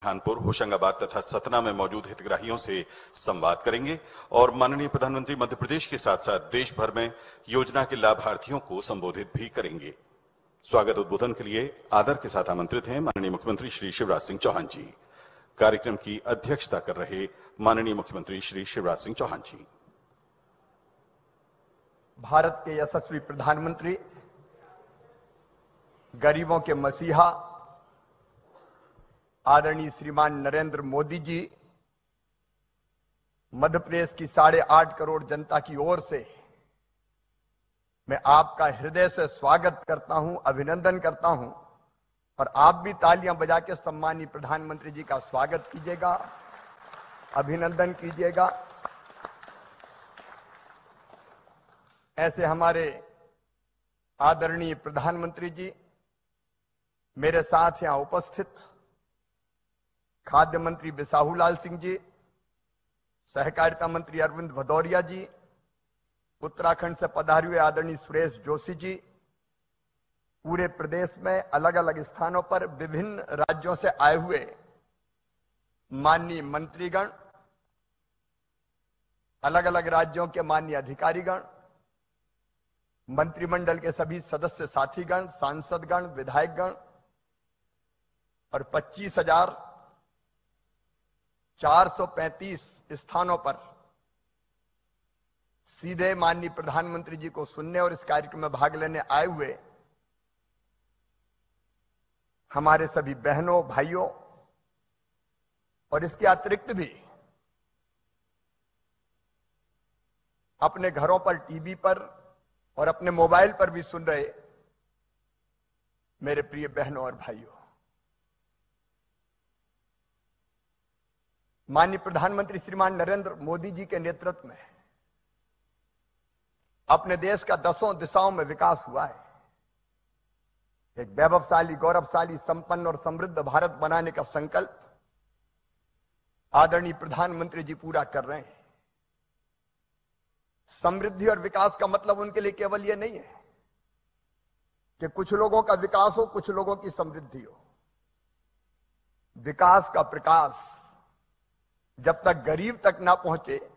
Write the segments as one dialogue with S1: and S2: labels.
S1: कानपुर, होशंगाबाद तथा सतना में मौजूद हितग्राहियों से संवाद करेंगे और माननीय प्रधानमंत्री मध्य प्रदेश के साथ साथ देश भर में योजना के लाभार्थियों को संबोधित भी करेंगे। स्वागत उद्बोधन के लिए आदर के साथ आमंत्रित हैं माननीय मुख्यमंत्री श्री शिवराज सिंह चौहान जी। कार्यक्रम की अध्यक्षता कर रहे माननीय मुख्यमंत्री श्री शिवराज सिंह चौहान जी।
S2: भारत के यशस्वी प्रधानमंत्री, गरीबों के मसीहा आदरणीय श्रीमान नरेंद्र मोदी जी, मध्य प्रदेश की 8.5 करोड़ जनता की ओर से मैं आपका हृदय से स्वागत करता हूं, अभिनंदन करता हूं और आप भी तालियां बजा के सम्मानीय प्रधानमंत्री जी का स्वागत कीजिएगा, अभिनंदन कीजिएगा। ऐसे हमारे आदरणीय प्रधानमंत्री जी मेरे साथ यहां उपस्थित खाद्य मंत्री बिसाहूलाल सिंह जी, सहकारिता मंत्री अरविंद भदौरिया जी, उत्तराखंड से पधारे हुए आदरणीय सुरेश जोशी जी, पूरे प्रदेश में अलग अलग स्थानों पर विभिन्न राज्यों से आए हुए माननीय मंत्रीगण, अलग अलग राज्यों के माननीय अधिकारीगण, मंत्रिमंडल के सभी सदस्य साथीगण, सांसदगण, विधायकगण और 25,435 स्थानों पर सीधे माननीय प्रधानमंत्री जी को सुनने और इस कार्यक्रम में भाग लेने आए हुए हमारे सभी बहनों, भाइयों और इसके अतिरिक्त भी अपने घरों पर, टीवी पर और अपने मोबाइल पर भी सुन रहे मेरे प्रिय बहनों और भाइयों, माननीय प्रधानमंत्री श्रीमान नरेंद्र मोदी जी के नेतृत्व में अपने देश का 10 दिशाओं में विकास हुआ है। एक वैभवशाली, गौरवशाली, संपन्न और समृद्ध भारत बनाने का संकल्प आदरणीय प्रधानमंत्री जी पूरा कर रहे हैं। समृद्धि और विकास का मतलब उनके लिए केवल यह नहीं है कि कुछ लोगों का विकास हो, कुछ लोगों की समृद्धि हो। विकास का प्रकाश जब तक गरीब तक ना पहुंचे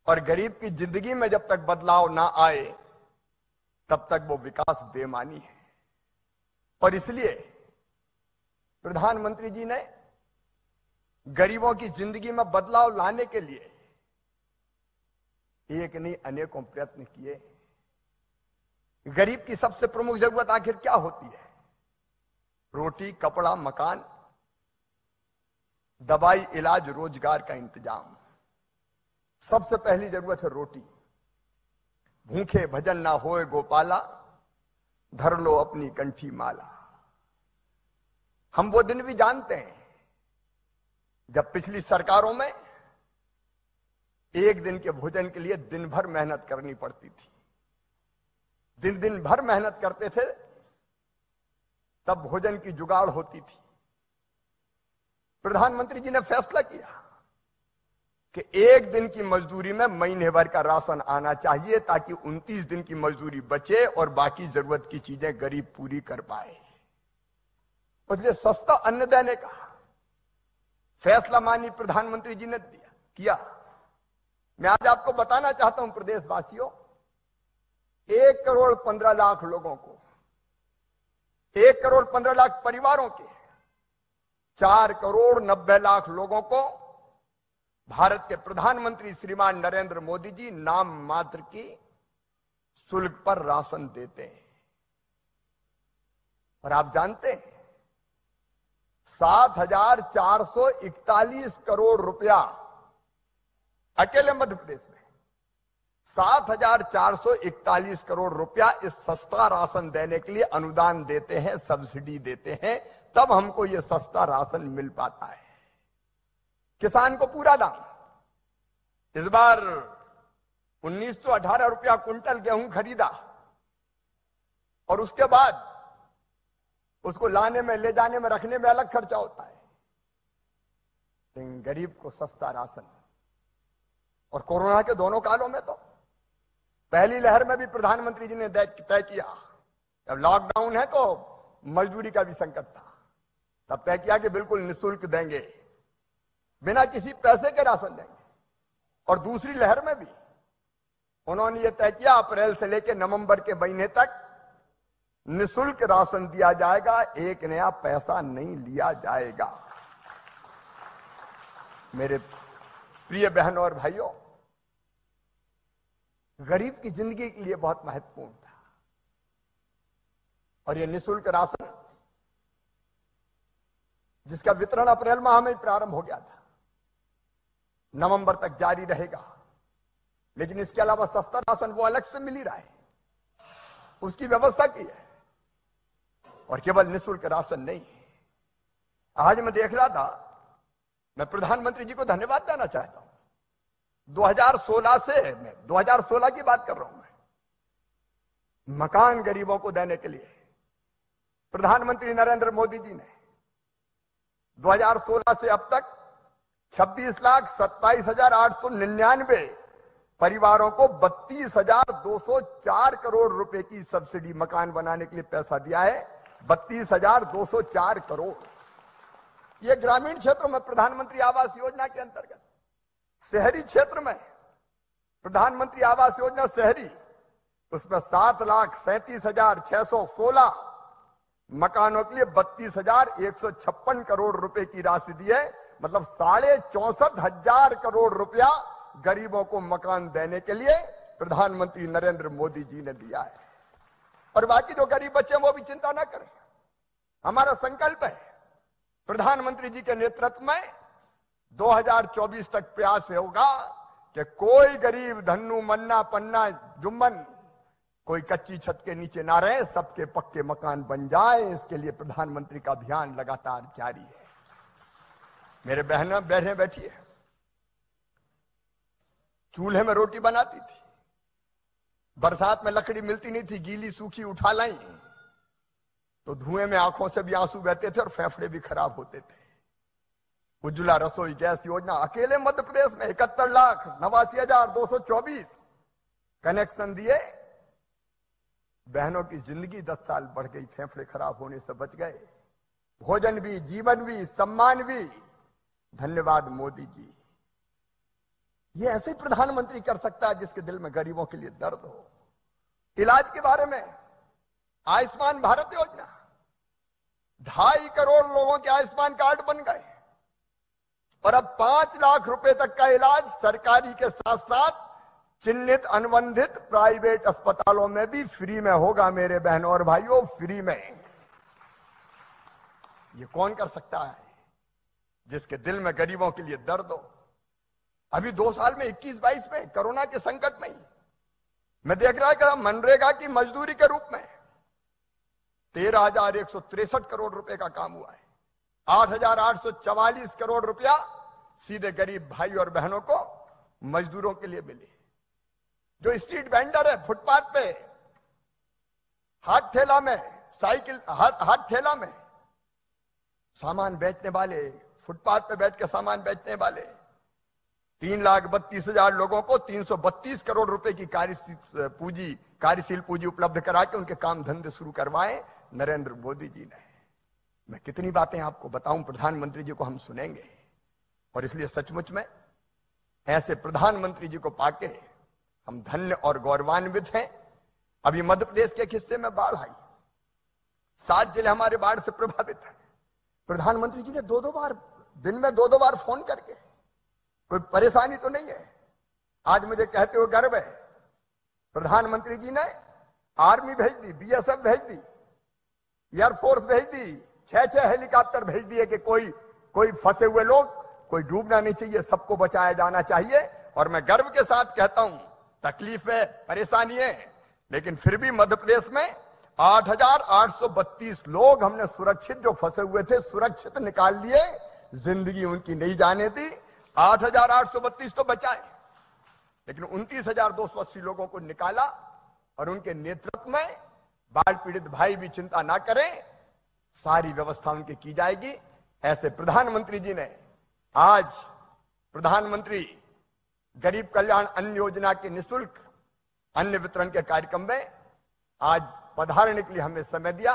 S2: और गरीब की जिंदगी में जब तक बदलाव ना आए, तब तक वो विकास बेमानी है। और इसलिए प्रधानमंत्री जी ने गरीबों की जिंदगी में बदलाव लाने के लिए एक नहीं अनेकों प्रयत्न किए। गरीब की सबसे प्रमुख जरूरत आखिर क्या होती है? रोटी, कपड़ा, मकान, दवाई, इलाज, रोजगार का इंतजाम। सबसे पहली जरूरत है रोटी। भूखे भजन ना होए गोपाला, धर लो अपनी कंठी माला। हम वो दिन भी जानते हैं जब पिछली सरकारों में एक दिन के भोजन के लिए दिन भर मेहनत करनी पड़ती थी। दिन भर मेहनत करते थे तब भोजन की जुगाड़ होती थी। प्रधानमंत्री जी ने फैसला किया कि एक दिन की मजदूरी में महीने भर का राशन आना चाहिए ताकि 29 दिन की मजदूरी बचे और बाकी जरूरत की चीजें गरीब पूरी कर पाए। इसलिए सस्ता अन्न देने का फैसला माननीय प्रधानमंत्री जी ने किया। मैं आज आपको बताना चाहता हूं प्रदेशवासियों, 1 करोड़ 15 लाख लोगों को, 1 करोड़ 15 लाख परिवारों के 4 करोड़ 90 लाख लोगों को भारत के प्रधानमंत्री श्रीमान नरेंद्र मोदी जी नाम मात्र की शुल्क पर राशन देते हैं। और आप जानते हैं 7,441 करोड़ रुपया अकेले मध्य प्रदेश में 7,441 करोड़ रुपया इस सस्ता राशन देने के लिए अनुदान देते हैं, सब्सिडी देते हैं, तब हमको यह सस्ता राशन मिल पाता है। किसान को पूरा दाम। इस बार 1918 रुपया कुंटल गेहूं खरीदा और उसके बाद उसको लाने में, ले जाने में, रखने में अलग खर्चा होता है। लेकिन गरीब को सस्ता राशन। और कोरोना के दोनों कालों में तो पहली लहर में भी प्रधानमंत्री जी ने तय किया, जब लॉकडाउन है तो मजदूरी का भी संकट था, तब तय किया कि बिल्कुल निःशुल्क देंगे, बिना किसी पैसे के राशन देंगे। और दूसरी लहर में भी उन्होंने ये तय किया अप्रैल से लेकर नवंबर के महीने तक निःशुल्क राशन दिया जाएगा, एक नया पैसा नहीं लिया जाएगा। मेरे प्रिय बहनों और भाइयों, गरीब की जिंदगी के लिए बहुत महत्वपूर्ण था। और यह निःशुल्क राशन जिसका वितरण अप्रैल माह में प्रारंभ हो गया था, नवंबर तक जारी रहेगा। लेकिन इसके अलावा सस्ता राशन वो अलग से मिल ही रहा है, उसकी व्यवस्था की है। और केवल निःशुल्क राशन नहीं है। आज मैं देख रहा था, मैं प्रधानमंत्री जी को धन्यवाद देना चाहता हूं। 2016 से, मैं 2016 की बात कर रहा हूं, मैं मकान गरीबों को देने के लिए प्रधानमंत्री नरेंद्र मोदी जी ने 2016 से अब तक 26,27,899 परिवारों को 32,204 करोड़ रुपए की सब्सिडी मकान बनाने के लिए पैसा दिया है। 32,204 करोड़। यह ग्रामीण क्षेत्रों में प्रधानमंत्री आवास योजना के अंतर्गत, शहरी क्षेत्र में प्रधानमंत्री आवास योजना शहरी, उसमें 7,37,616 मकानों के लिए 32,156 करोड़ रुपए की राशि दी है। मतलब 64,500 करोड़ रुपया गरीबों को मकान देने के लिए प्रधानमंत्री नरेंद्र मोदी जी ने दिया है। और बाकी जो गरीब बच्चे हैं वो भी चिंता ना करें। हमारा संकल्प है प्रधानमंत्री जी के नेतृत्व में 2024 तक प्रयास होगा कि कोई गरीब धन्नू मन्ना पन्ना जुम्मन कोई कच्ची छत के नीचे ना रहे, सबके पक्के मकान बन जाए। इसके लिए प्रधानमंत्री का अभियान लगातार जारी है। मेरे बहनें बैठी है, चूल्हे में रोटी बनाती थी, बरसात में लकड़ी मिलती नहीं थी, गीली सूखी उठा लाई तो धुएं में आंखों से भी आंसू बहते थे और फेफड़े भी खराब होते थे। उज्ज्वला रसोई गैस योजना, अकेले मध्य प्रदेश में 71,89,224 कनेक्शन दिए। बहनों की जिंदगी 10 साल बढ़ गई, फेफड़े खराब होने से बच गए। भोजन भी, जीवन भी, सम्मान भी। धन्यवाद मोदी जी। ये ऐसे प्रधानमंत्री कर सकता है जिसके दिल में गरीबों के लिए दर्द हो। इलाज के बारे में आयुष्मान भारत योजना, 2.5 करोड़ लोगों के आयुष्मान कार्ड बन गए और अब 5 लाख रुपए तक का इलाज सरकारी के साथ साथ चिन्हित अनुबंधित प्राइवेट अस्पतालों में भी फ्री में होगा। मेरे बहनों और भाइयों, फ्री में। ये कौन कर सकता है जिसके दिल में गरीबों के लिए दर्द हो। अभी 2 साल में 21-22 में कोरोना के संकट में मैं देख रहा कि मनरेगा की मजदूरी के रूप में 13,163 करोड़ रुपए का काम हुआ है। 8,844 करोड़ रुपया सीधे गरीब भाई और बहनों को मजदूरों के लिए मिले। जो स्ट्रीट वेंडर है, फुटपाथ पे, हाथ ठेला में, साइकिल हाथ ठेला में सामान बेचने वाले, फुटपाथ पे बैठ के सामान बेचने वाले 3,32,000 लोगों को 332 करोड़ रुपए की कार्यशील पूंजी उपलब्ध करा के उनके काम धंधे शुरू करवाए नरेंद्र मोदी जी ने। मैं कितनी बातें आपको बताऊं, प्रधानमंत्री जी को हम सुनेंगे। और इसलिए सचमुच में ऐसे प्रधानमंत्री जी को पाके हम धन्य और गौरवान्वित हैं। अभी मध्य प्रदेश के एक हिस्से में बाढ़ आई, 7 जिले हमारे बाढ़ से प्रभावित हैं। प्रधानमंत्री जी ने 2-2 बार, दिन में 2-2 बार फोन करके, कोई परेशानी तो नहीं है। आज मुझे कहते हुए गर्व है, प्रधानमंत्री जी ने आर्मी भेज दी, बीएसएफ भेज दी, एयरफोर्स भेज दी, 6 हेलीकॉप्टर भेज दिए कि कोई फंसे हुए लोग, कोई डूबना नहीं चाहिए, सबको बचाया जाना चाहिए। और मैं गर्व के साथ कहता हूं, तकलीफ है, परेशानी है, लेकिन फिर भी मध्य प्रदेश में 8,832 लोग हमने सुरक्षित, जो फंसे हुए थे सुरक्षित निकाल लिए, जिंदगी उनकी नहीं जाने दी। 8,832 तो बचाए, लेकिन 29,280 लोगों को निकाला। और उनके नेतृत्व में बाढ़ पीड़ित भाई भी चिंता ना करें, सारी व्यवस्था उनकी की जाएगी। ऐसे प्रधानमंत्री जी ने आज प्रधानमंत्री गरीब कल्याण अन्न योजना के निःशुल्क अन्न वितरण के कार्यक्रम में आज पधारने के लिए हमें समय दिया।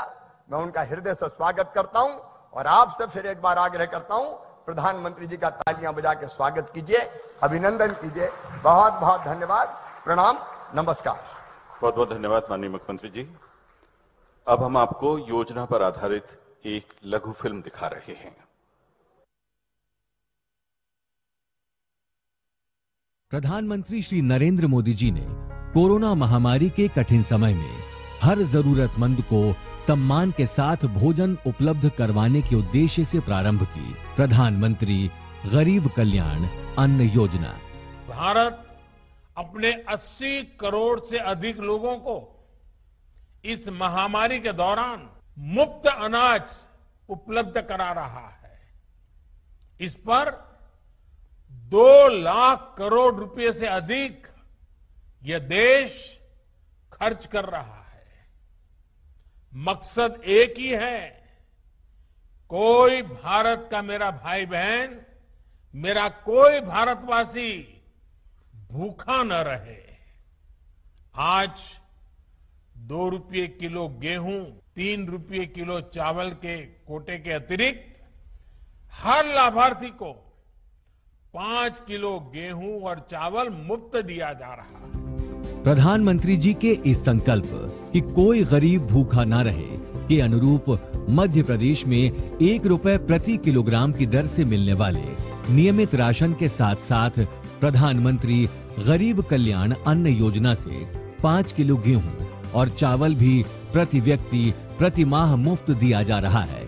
S2: मैं उनका हृदय से स्वागत करता हूं और आपसे फिर एक बार आग्रह करता हूं, प्रधानमंत्री जी का तालियां बजा के स्वागत कीजिए, अभिनंदन कीजिए। बहुत बहुत धन्यवाद, प्रणाम, नमस्कार।
S1: बहुत बहुत धन्यवाद माननीय मुख्यमंत्री जी। अब हम आपको योजना पर आधारित एक लघु फिल्म दिखा रहे हैं।
S3: प्रधानमंत्री श्री नरेंद्र मोदी जी ने कोरोना महामारी के कठिन समय में हर जरूरतमंद को सम्मान के साथ भोजन उपलब्ध करवाने के उद्देश्य से प्रारंभ की प्रधानमंत्री गरीब कल्याण अन्न योजना।
S4: भारत अपने 80 करोड़ से अधिक लोगों को इस महामारी के दौरान मुफ्त अनाज उपलब्ध करा रहा है। इस पर 2 लाख करोड़ रुपए से अधिक यह देश खर्च कर रहा है। मकसद एक ही है, कोई भारत का मेरा भाई बहन, मेरा कोई भारतवासी भूखा न रहे। आज 2 रुपये किलो गेहूं, 3 रुपये किलो चावल के कोटे के अतिरिक्त हर लाभार्थी को 5 किलो गेहूं और चावल मुफ्त दिया जा रहा है।
S3: प्रधानमंत्री जी के इस संकल्प कि कोई गरीब भूखा ना रहे के अनुरूप मध्य प्रदेश में 1 रुपए प्रति किलोग्राम की दर से मिलने वाले नियमित राशन के साथ साथ प्रधानमंत्री गरीब कल्याण अन्न योजना से 5 किलो गेहूं और चावल भी प्रति व्यक्ति प्रति माह मुफ्त दिया जा रहा है।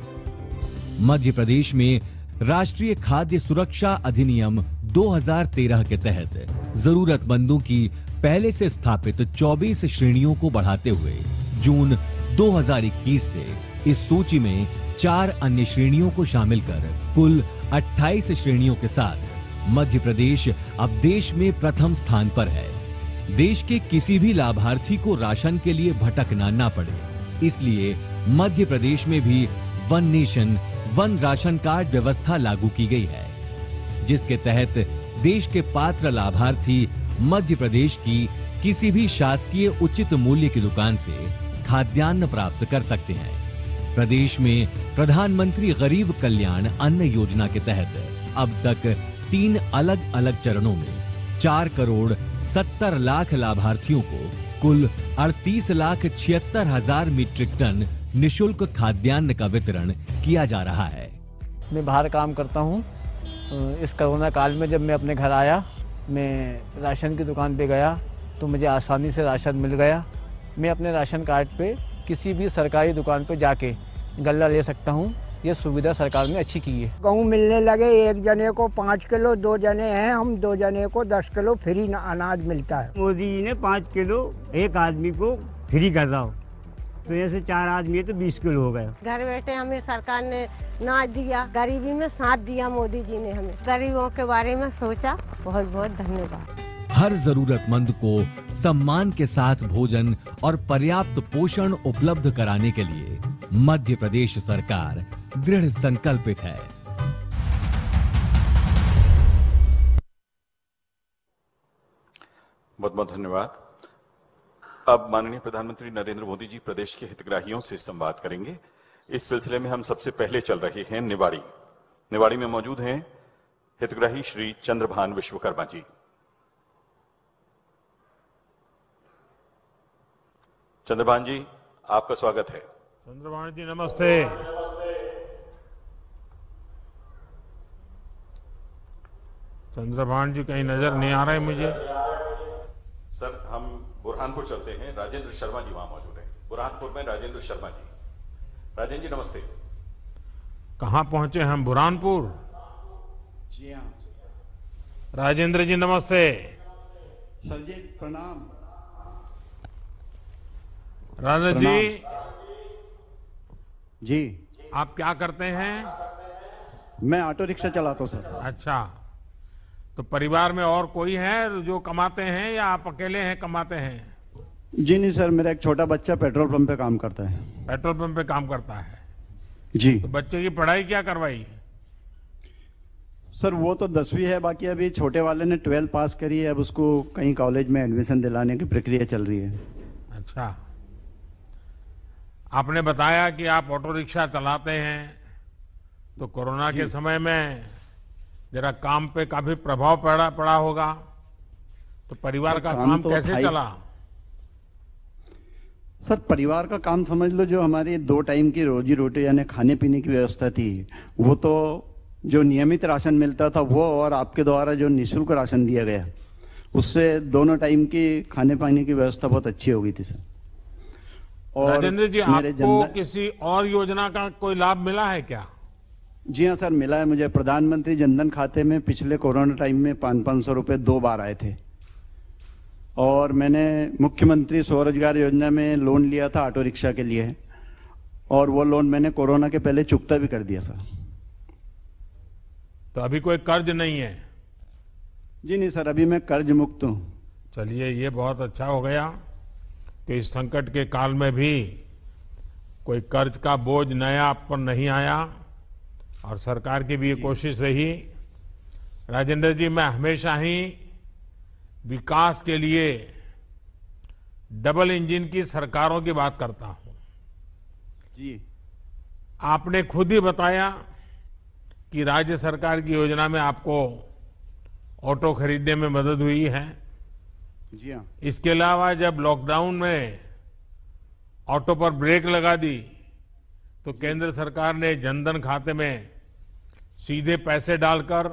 S3: मध्य प्रदेश में राष्ट्रीय खाद्य सुरक्षा अधिनियम 2013 के तहत जरूरतमंदों की पहले से स्थापित 24 श्रेणियों को बढ़ाते हुए जून 2021 से इस सूची में 4 अन्य श्रेणियों को शामिल कर कुल 28 श्रेणियों के साथ मध्य प्रदेश अब देश में प्रथम स्थान पर है। देश के किसी भी लाभार्थी को राशन के लिए भटकना ना पड़े, इसलिए मध्य प्रदेश में भी one nation one ration card व्यवस्था लागू की गई है, जिसके तहत देश के पात्र लाभार्थी मध्य प्रदेश की किसी भी शासकीय उचित मूल्य की दुकान से खाद्यान्न प्राप्त कर सकते हैं। प्रदेश में प्रधानमंत्री गरीब कल्याण अन्न योजना के तहत अब तक 3 अलग अलग चरणों में 4 करोड़ 70 लाख लाभार्थियों को कुल 38,76,000 मीट्रिक टन निशुल्क खाद्यान्न का वितरण किया जा रहा है।
S5: मैं बाहर काम करता हूँ। इस कोरोना काल में जब मैं अपने घर आया, मैं राशन की दुकान पे गया तो मुझे आसानी से राशन मिल गया। मैं अपने राशन कार्ड पे किसी भी सरकारी दुकान पे जाके गल्ला ले सकता हूँ। ये सुविधा सरकार ने अच्छी की है।
S6: गेहूँ मिलने लगे, एक जने को 5 किलो, 2 जने हैं हम, 2 जने को 10 किलो फ्री अनाज मिलता है।
S7: मोदी जी ने 5 किलो एक आदमी को फ्री कर रहा हो, तो ऐसे 4 आदमी है तो 20 किलो हो गया।
S8: घर बैठे हमें सरकार ने अनाज दिया, गरीबी में साथ दिया मोदी जी ने, हमें गरीबों के बारे में सोचा। बहुत बहुत धन्यवाद।
S3: हर जरूरतमंद को सम्मान के साथ भोजन और पर्याप्त पोषण उपलब्ध कराने के लिए मध्य प्रदेश सरकार दृढ़ संकल्पित है।
S1: बहुत बहुत धन्यवाद। अब माननीय प्रधानमंत्री नरेंद्र मोदी जी प्रदेश के हितग्राहियों से संवाद करेंगे। इस सिलसिले में हम सबसे पहले चल रहे हैं निवाड़ी। निवाड़ी में मौजूद हैं हितग्राही श्री चंद्रभान विश्वकर्मा जी। चंद्रभान जी, आपका स्वागत है।
S4: चंद्रभान जी नमस्ते। चंद्रभान जी कहीं नजर नहीं आ रहे मुझे।
S1: सर, हम बुरहानपुर चलते हैं। राजेंद्र शर्मा जी वहां मौजूद हैं। बुरहानपुर में राजेंद्र शर्मा जी। राजेंद्र जी नमस्ते।
S4: कहां पहुंचे हम? बुरहानपुर।
S9: जी हाँ।
S4: राजेंद्र जी नमस्ते।
S9: सर जी प्रणाम।
S4: राजेंद्र जी
S9: जी,
S4: आप क्या करते हैं?
S9: मैं ऑटो रिक्शा चलाता हूँ सर।
S4: अच्छा, तो परिवार में और कोई है जो कमाते हैं या आप अकेले हैं कमाते हैं?
S9: जी नहीं सर, मेरा एक छोटा बच्चा पेट्रोल पंप पे काम करता है।
S4: पेट्रोल पंप पे काम करता है
S9: जी।
S4: तो बच्चे की पढ़ाई क्या करवाई?
S9: सर वो तो 10वीं है, बाकी अभी छोटे वाले ने 12 पास करी है, अब उसको कहीं कॉलेज में एडमिशन दिलाने की प्रक्रिया चल रही है।
S4: अच्छा, आपने बताया कि आप ऑटो रिक्शा चलाते हैं, तो कोरोना के समय में जरा काम पे काफी प्रभाव पड़ा होगा, तो परिवार का काम
S9: तो
S4: कैसे चला?
S9: सर परिवार का काम समझ लो, जो हमारी 2 टाइम की रोजी रोटी यानी खाने पीने की व्यवस्था थी, वो तो जो नियमित राशन मिलता था वो, और आपके द्वारा जो निःशुल्क राशन दिया गया, उससे दोनों टाइम की खाने पाने की व्यवस्था बहुत अच्छी हो गई थी सर। और
S4: राजेंद्र जी, आपको किसी और योजना का कोई लाभ मिला है क्या?
S9: जी हाँ सर, मिला है मुझे। प्रधानमंत्री जनधन खाते में पिछले कोरोना टाइम में 500-500 रुपए 2 बार आए थे, और मैंने मुख्यमंत्री स्वरोजगार योजना में लोन लिया था ऑटो रिक्शा के लिए, और वो लोन मैंने कोरोना के पहले चुकता भी कर दिया सर।
S4: तो अभी कोई कर्ज नहीं है?
S9: जी नहीं सर, अभी मैं कर्ज मुक्त हूँ।
S4: चलिए, ये बहुत अच्छा हो गया कि इस संकट के काल में भी कोई कर्ज का बोझ नया आप पर नहीं आया, और सरकार की भी ये कोशिश रही। राजेंद्र जी, मैं हमेशा ही विकास के लिए डबल इंजन की सरकारों की बात करता हूं।
S9: जी,
S4: आपने खुद ही बताया कि राज्य सरकार की योजना में आपको ऑटो खरीदने में मदद हुई है।
S9: जी हाँ।
S4: इसके अलावा जब लॉकडाउन में ऑटो पर ब्रेक लगा दी, तो केंद्र सरकार ने जनधन खाते में सीधे पैसे डालकर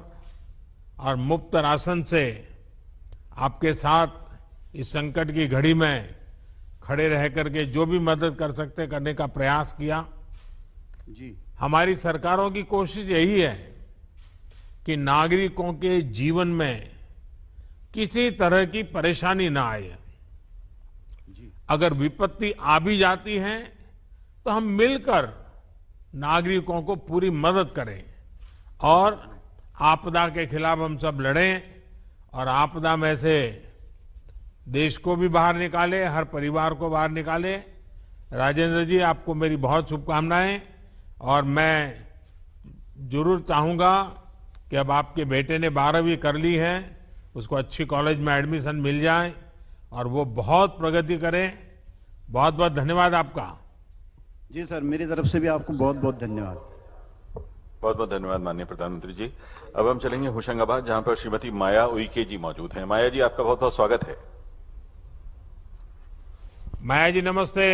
S4: और मुफ्त राशन से आपके साथ इस संकट की घड़ी में खड़े रह करके जो भी मदद कर सकते करने का प्रयास किया।
S9: जी,
S4: हमारी सरकारों की कोशिश यही है कि नागरिकों के जीवन में किसी तरह की परेशानी ना आए। अगर विपत्ति आ भी जाती है तो हम मिलकर नागरिकों को पूरी मदद करें, और आपदा के खिलाफ हम सब लड़ें, और आपदा में से देश को भी बाहर निकाले, हर परिवार को बाहर निकाले। राजेंद्र जी, आपको मेरी बहुत शुभकामनाएं, और मैं जरूर चाहूंगा कि अब आपके बेटे ने 12वीं कर ली है, उसको अच्छी कॉलेज में एडमिशन मिल जाए और वो बहुत प्रगति करे। बहुत बहुत धन्यवाद आपका।
S9: जी सर, मेरी तरफ से भी आपको बहुत बहुत धन्यवाद।
S1: बहुत बहुत धन्यवाद माननीय प्रधानमंत्री जी। अब हम चलेंगे होशंगाबाद, जहां पर श्रीमती माया उइके जी मौजूद हैं। माया जी, आपका बहुत बहुत स्वागत है।
S4: माया जी, नमस्ते।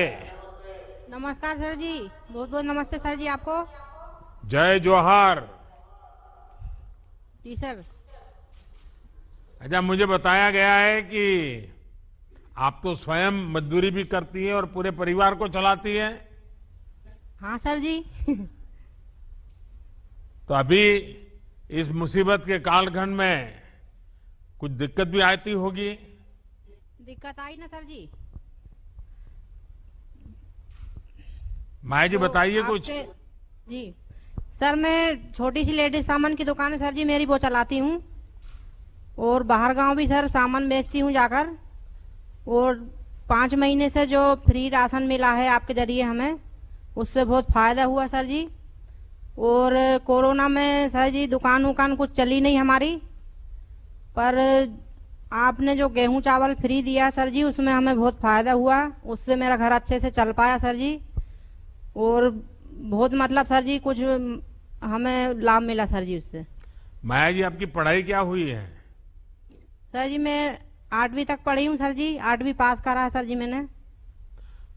S10: नमस्कार सर जी, बहुत बहुत नमस्ते सर जी आपको।
S4: जय जोहार।
S10: जी सर।
S4: अच्छा, मुझे बताया गया है कि आप तो स्वयं मजदूरी भी करती है और पूरे परिवार को चलाती है।
S10: हाँ सर जी।
S4: तो अभी इस मुसीबत के कालखंड में कुछ दिक्कत भी आती होगी?
S10: दिक्कत आई ना सर जी।
S4: माया जी, बताइए कुछ।
S10: जी सर, मैं छोटी सी लेडीज सामान की दुकान है सर जी मेरी, वो चलाती हूँ, और बाहर गांव भी सर सामान बेचती हूँ जाकर। और 5 महीने से जो फ्री राशन मिला है आपके जरिए हमें, उससे बहुत फायदा हुआ सर जी। और कोरोना में सर जी दुकान उकान कुछ चली नहीं हमारी, पर आपने जो गेहूं चावल फ्री दिया सर जी, उसमें हमें बहुत फायदा हुआ, उससे मेरा घर अच्छे से चल पाया सर जी। और बहुत मतलब सर जी कुछ हमें लाभ मिला सर जी उससे।
S4: माया जी, आपकी पढ़ाई क्या हुई है?
S10: सर जी मैं 8वीं तक पढ़ी हूँ सर जी, 8वीं पास करा है सर जी मैंने।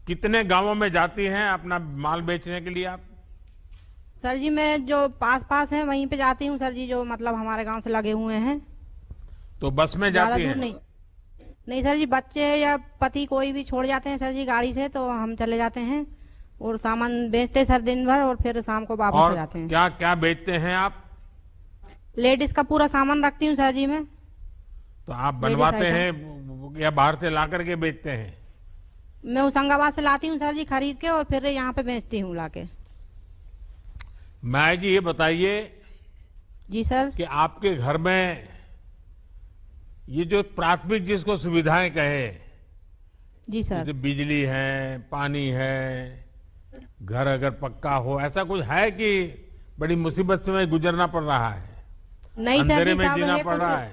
S4: कितने गांवों में जाती हैं अपना माल बेचने के लिए आप?
S10: सर जी मैं जो पास है वहीं पे जाती हूँ सर जी, जो मतलब हमारे गांव से लगे हुए हैं।
S4: तो बस में जाती हैं?
S10: नहीं सर जी, बच्चे या पति कोई भी छोड़ जाते हैं सर जी गाड़ी से, तो हम चले जाते हैं और सामान बेचते सर दिन भर, और फिर शाम को वापस हो जाते हैं।
S4: क्या क्या बेचते हैं आप?
S10: लेडीज का पूरा सामान रखती हूँ सर जी मैं।
S4: तो आप बनवाते हैं या बाहर से ला करके बेचते हैं?
S10: मैं होशंगाबाद से लाती हूँ सर जी खरीद के, और फिर यहाँ पे बेचती हूँ लाके।
S4: माया जी, ये बताइए।
S10: जी सर।
S4: कि आपके घर में ये जो प्राथमिक जिसको सुविधाएं कहे,
S10: जी सर,
S4: बिजली है, पानी है, घर अगर पक्का हो, ऐसा कुछ है कि बड़ी मुसीबत से गुजरना पड़ रहा है?
S10: नहीं सर जी,
S4: अंधेरे में जीना पड़ रहा है?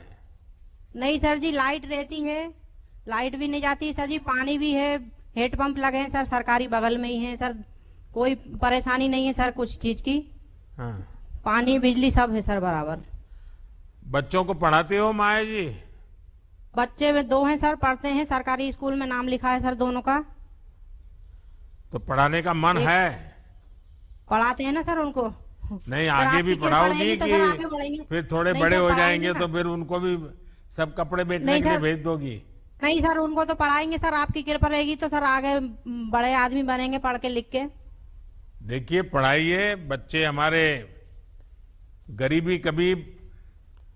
S10: नहीं सर जी, लाइट रहती है, लाइट भी नहीं जाती सर जी, पानी भी है, हेडपंप लगे हैं सर सरकारी बगल में ही है सर, कोई परेशानी नहीं है सर कुछ चीज की।
S4: हाँ।
S10: पानी बिजली सब है सर बराबर।
S4: बच्चों को पढ़ाते हो माया जी?
S10: बच्चे में 2 हैं सर, पढ़ते हैं, सरकारी स्कूल में नाम लिखा है सर दोनों का।
S4: तो पढ़ाने का मन है?
S10: पढ़ाते हैं ना सर उनको।
S4: नहीं,
S10: सर,
S4: आगे भी
S10: आपकी कृपा
S4: पढ़ाओगी
S10: रहेगी तो सर आगे बढ़ेंगे।
S4: कि फिर थोड़े
S10: नहीं
S4: बड़े
S10: सर,
S4: हो
S10: पढ़ाएंगे
S4: जाएंगे
S10: ना।
S4: तो फिर उनको भी सब कपड़े बेचने
S10: नहीं
S4: के लिए
S10: सर।
S4: भेज दोगी?
S10: नहीं सर, उनको तो पढ़ाएंगे सर, आपकी कृपा रहेगी तो सर आगे बड़े आदमी बनेंगे पढ़ के लिख के।
S4: देखिए, पढ़ाइए। बच्चे हमारे गरीबी कभी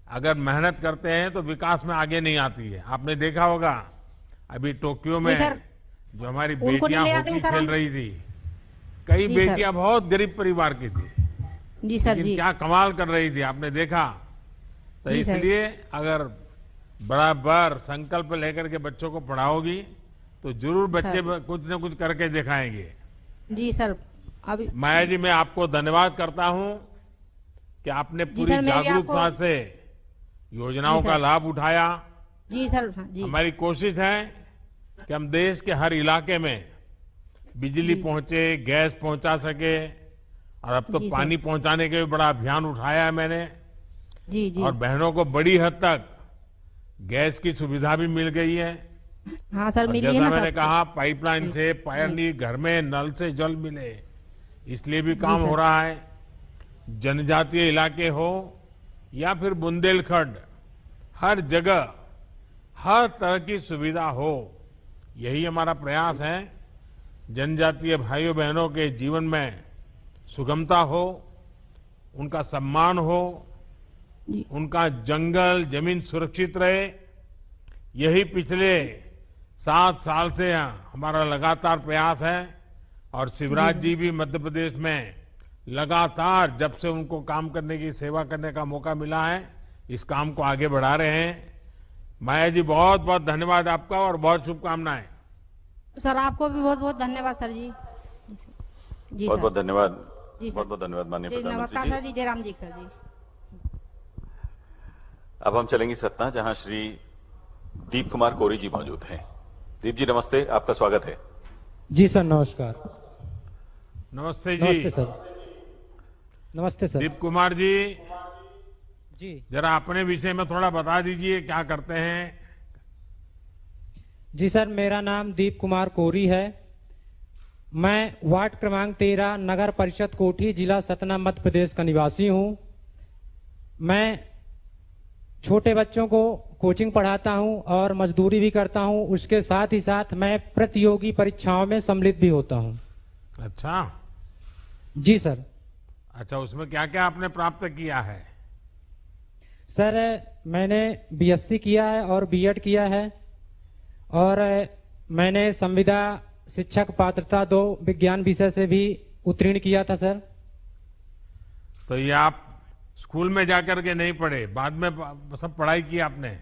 S4: अगर मेहनत करते हैं तो विकास में आगे नहीं आती है। आपने देखा होगा अभी टोक्यो में
S10: सर,
S4: जो हमारी
S10: उनको नहीं
S4: बेटियां
S10: ले आते
S4: हॉकी
S10: हैं सर
S4: खेल
S10: हम।
S4: रही थी, कई
S10: जी
S4: बेटियां बहुत गरीब परिवार की थी,
S10: जी सर
S4: लेकिन
S10: जी।
S4: क्या कमाल कर रही थी, आपने देखा। तो
S10: जी सर।
S4: इसलिए अगर बराबर संकल्प लेकर के बच्चों को पढ़ाओगी तो जरूर बच्चे कुछ न कुछ करके दिखाएंगे।
S10: जी सर। अभी
S4: माया जी, मैं आपको धन्यवाद करता हूं कि आपने पूरी
S10: सर, मैं भी
S4: जागरूकता
S10: आपको-
S4: से योजनाओं
S10: जी
S4: का
S10: सर।
S4: लाभ उठाया।
S10: जी सर। जी
S4: हमारी कोशिश है कि हम देश के हर इलाके में बिजली पहुंचे, गैस पहुंचा सके, और अब तो
S10: जी सर।
S4: पानी पहुंचाने के भी बड़ा अभियान उठाया है मैंने।
S10: जी जी।
S4: और बहनों को बड़ी हद तक गैस की सुविधा भी मिल गई है।
S10: हाँ सर,
S4: और
S10: मिली है
S4: जैसा
S10: ना
S4: मैंने
S10: सबको।
S4: कहा, पाइपलाइन से पानी घर में नल से जल मिले, इसलिए भी काम हो रहा है। जनजातीय इलाके हो या फिर बुंदेलखंड, हर जगह हर तरह की सुविधा हो, यही हमारा प्रयास है। जनजातीय भाइयों बहनों के जीवन में सुगमता हो, उनका सम्मान हो, उनका जंगल जमीन सुरक्षित रहे, यही पिछले 7 साल से हमारा लगातार प्रयास है। और शिवराज जी भी मध्य प्रदेश में लगातार जब से उनको काम करने की सेवा करने का मौका मिला है, इस काम को आगे बढ़ा रहे हैं। माया जी, बहुत बहुत धन्यवाद आपका और बहुत शुभकामनाएं।
S10: सर आपको भी बहुत बहुत धन्यवाद सर जी। जी
S1: बहुत
S10: सर।
S1: बहुत धन्यवाद।
S10: जी सर।
S1: बहुत बहुत धन्यवाद माननीय
S10: जी
S1: प्रधानमंत्री
S10: नमस्कार
S1: जी।
S10: सर जी, जयराम जी सर जी।
S1: अब हम चलेंगे सतना, जहां श्री दीप कुमार कोरी जी मौजूद हैं। दीप जी नमस्ते, आपका स्वागत है।
S11: जी सर, नमस्कार।
S4: नमस्ते जी।
S11: नमस्ते सर। नमस्ते सर।
S4: दीप कुमार जी,
S11: जी
S4: जरा अपने विषय में थोड़ा बता दीजिए, क्या करते हैं?
S11: जी सर, मेरा नाम दीप कुमार कोरी है। मैं वार्ड क्रमांक 13 नगर परिषद कोठी, जिला सतना, मध्य प्रदेश का निवासी हूं। मैं छोटे बच्चों को कोचिंग पढ़ाता हूं और मजदूरी भी करता हूं। उसके साथ ही साथ मैं प्रतियोगी परीक्षाओं में सम्मिलित भी होता हूं।
S4: अच्छा
S11: जी सर।
S4: अच्छा, उसमें क्या क्या आपने प्राप्त किया है?
S11: सर, मैंने बीएससी किया है और बीएड किया है, और मैंने संविदा शिक्षक पात्रता 2 विज्ञान विषय से भी उत्तीर्ण किया था सर।
S4: तो ये आप स्कूल में जाकर के नहीं पढ़े, बाद में सब पढ़ाई की आपने?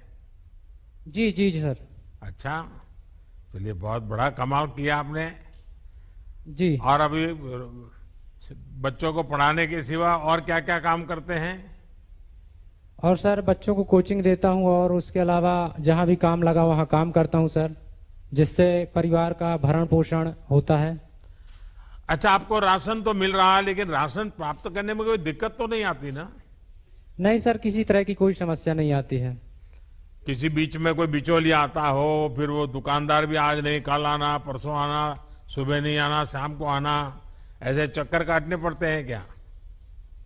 S11: जी जी जी सर।
S4: अच्छा, चलिए, बहुत बड़ा कमाल किया आपने
S11: जी।
S4: और अभी बच्चों को पढ़ाने के सिवा और क्या क्या काम करते हैं?
S11: और सर, बच्चों को कोचिंग देता हूं और उसके अलावा जहां भी काम लगा वहां काम करता हूं सर, जिससे परिवार का भरण पोषण होता है।
S4: अच्छा, आपको राशन तो मिल रहा है, लेकिन राशन प्राप्त करने में कोई दिक्कत तो नहीं आती ना?
S11: नहीं सर, किसी तरह की कोई समस्या नहीं आती है।
S4: किसी बीच में कोई बिचौलिया आता हो, फिर वो दुकानदार भी आज नहीं कल आना, परसों आना, सुबह नहीं आना, शाम को आना, ऐसे चक्कर काटने पड़ते हैं क्या?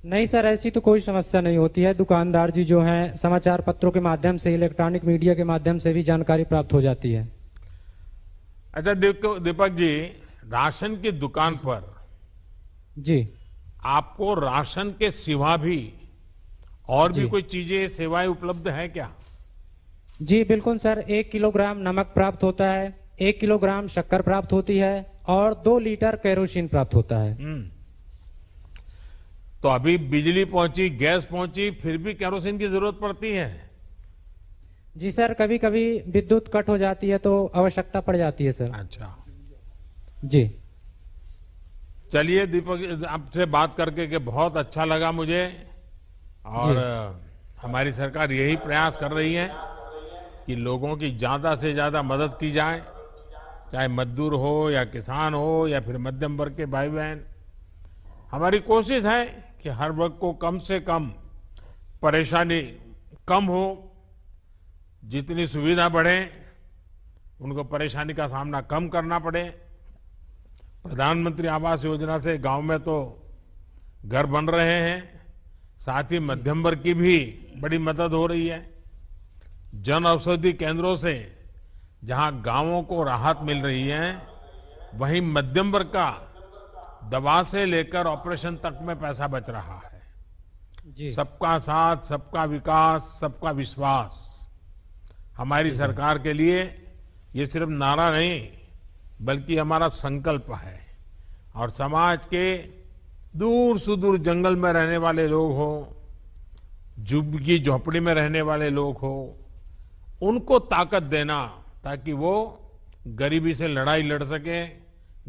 S11: नहीं सर, ऐसी तो कोई समस्या नहीं होती है। दुकानदार जी जो हैं, समाचार पत्रों के माध्यम से, इलेक्ट्रॉनिक मीडिया के माध्यम से भी जानकारी प्राप्त हो जाती है।
S4: अच्छा दीपक जी, राशन की दुकान पर
S11: जी
S4: आपको राशन के सिवा भी और भी
S11: जी।
S4: कोई चीजें, सेवाएं उपलब्ध है क्या?
S11: जी बिल्कुल सर। 1 किलोग्राम नमक प्राप्त होता है, 1 किलोग्राम शक्कर प्राप्त होती है और 2 लीटर केरोसिन प्राप्त होता है।
S4: तो अभी बिजली पहुंची, गैस पहुंची, फिर भी केरोसिन की जरूरत पड़ती है?
S11: जी सर, कभी कभी विद्युत कट हो जाती है तो आवश्यकता पड़ जाती है सर।
S4: अच्छा
S11: जी।
S4: चलिए दीपक, आपसे बात करके के बहुत अच्छा लगा मुझे। और हमारी सरकार यही प्रयास कर रही है कि लोगों की ज्यादा से ज्यादा मदद की जाए, चाहे मजदूर हो या किसान हो या फिर मध्यम वर्ग के भाई बहन। हमारी कोशिश है कि हर वर्ग को कम से कम परेशानी कम हो, जितनी सुविधा बढ़े उनको परेशानी का सामना कम करना पड़े। प्रधानमंत्री आवास योजना से गांव में तो घर बन रहे हैं, साथ ही मध्यम वर्ग की भी बड़ी मदद हो रही है। जन औषधि केंद्रों से जहां गांवों को राहत मिल रही है, वहीं मध्यम वर्ग का दवा से लेकर ऑपरेशन तक में पैसा बच रहा है।
S11: जी।
S4: सबका साथ, सबका विकास, सबका विश्वास हमारी सरकार के लिए ये सिर्फ नारा नहीं बल्कि हमारा संकल्प है। और समाज के दूर सुदूर जंगल में रहने वाले लोग हो, झुग्गी झोपड़ी में रहने वाले लोग हो, उनको ताकत देना ताकि वो गरीबी से लड़ाई लड़ सके,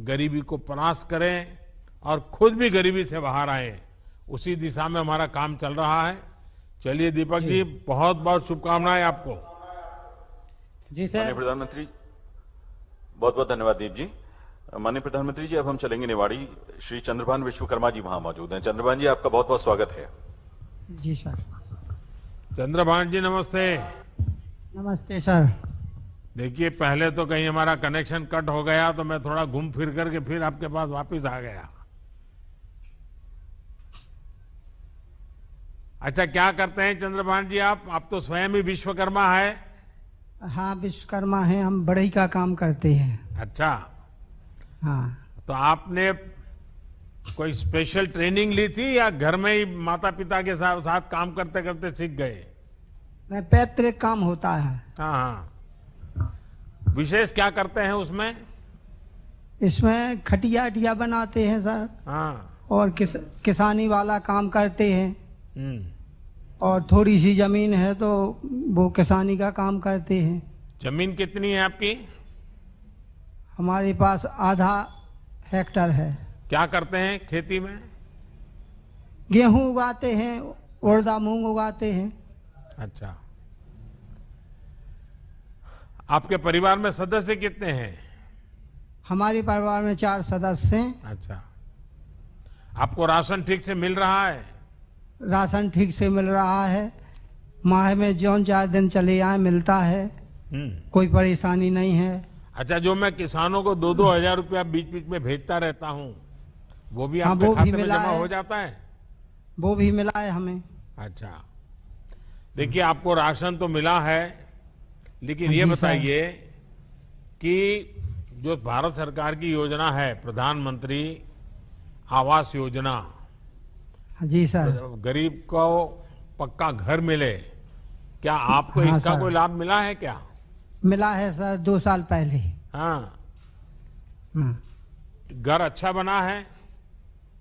S4: गरीबी को परास्त करें और खुद भी गरीबी से बाहर आए, उसी दिशा में हमारा काम चल रहा है। चलिए दीपक जी, बहुत बहुत शुभकामनाएं आपको।
S11: जी सर।
S1: माननीय प्रधानमंत्री, बहुत बहुत धन्यवाद दीप जी। माननीय प्रधानमंत्री जी, अब हम चलेंगे निवाड़ी। श्री चंद्रभान विश्वकर्मा जी वहां मौजूद हैं। चंद्रभान जी, आपका बहुत बहुत स्वागत है।
S6: जी सर।
S4: चंद्रभान जी नमस्ते।
S6: नमस्ते सर।
S4: देखिए, पहले तो कहीं हमारा कनेक्शन कट हो गया तो मैं थोड़ा घूम फिर करके फिर आपके पास वापस आ गया। अच्छा, क्या करते हैं चंद्रभान जी आप तो स्वयं ही विश्वकर्मा है?
S6: हाँ, विश्वकर्मा हैं हम, बढ़ई का काम करते हैं।
S4: अच्छा।
S6: हाँ।
S4: तो आपने कोई स्पेशल ट्रेनिंग ली थी या घर में ही माता पिता के साथ काम करते करते सीख गए?
S6: मैं पैतृक काम होता है।
S4: हाँ हाँ। विशेष क्या करते हैं उसमें?
S6: इसमें खटिया अटिया बनाते हैं सर।
S4: हाँ।
S6: और किसानी वाला काम करते हैं। और थोड़ी सी जमीन है तो वो किसानी का काम करते हैं।
S4: जमीन कितनी है आपकी?
S6: हमारे पास आधा हेक्टर है।
S4: क्या करते हैं खेती में?
S6: गेहूं उगाते हैं, उड़दा मूंग उगाते हैं।
S4: अच्छा। आपके परिवार में सदस्य कितने हैं?
S6: हमारे परिवार में 4 सदस्य हैं।
S4: अच्छा। आपको राशन ठीक से मिल रहा है?
S6: राशन ठीक से मिल रहा है। माह में जौन 4 दिन चले आए मिलता है। कोई परेशानी नहीं है।
S4: अच्छा, जो मैं किसानों को 2-2 हजार रुपया बीच बीच में भेजता रहता हूँ, वो भी आपके खाते में जमा हो जाता है?
S6: वो भी मिला है हमें।
S4: अच्छा। देखिए, आपको राशन तो मिला है, लेकिन ये बताइए कि जो भारत सरकार की योजना है प्रधानमंत्री आवास योजना,
S6: जी सर,
S4: गरीब को पक्का घर मिले, क्या आपको इसका कोई लाभ मिला है क्या?
S6: मिला है सर, 2 साल पहले।
S4: हाँ। घर अच्छा बना है?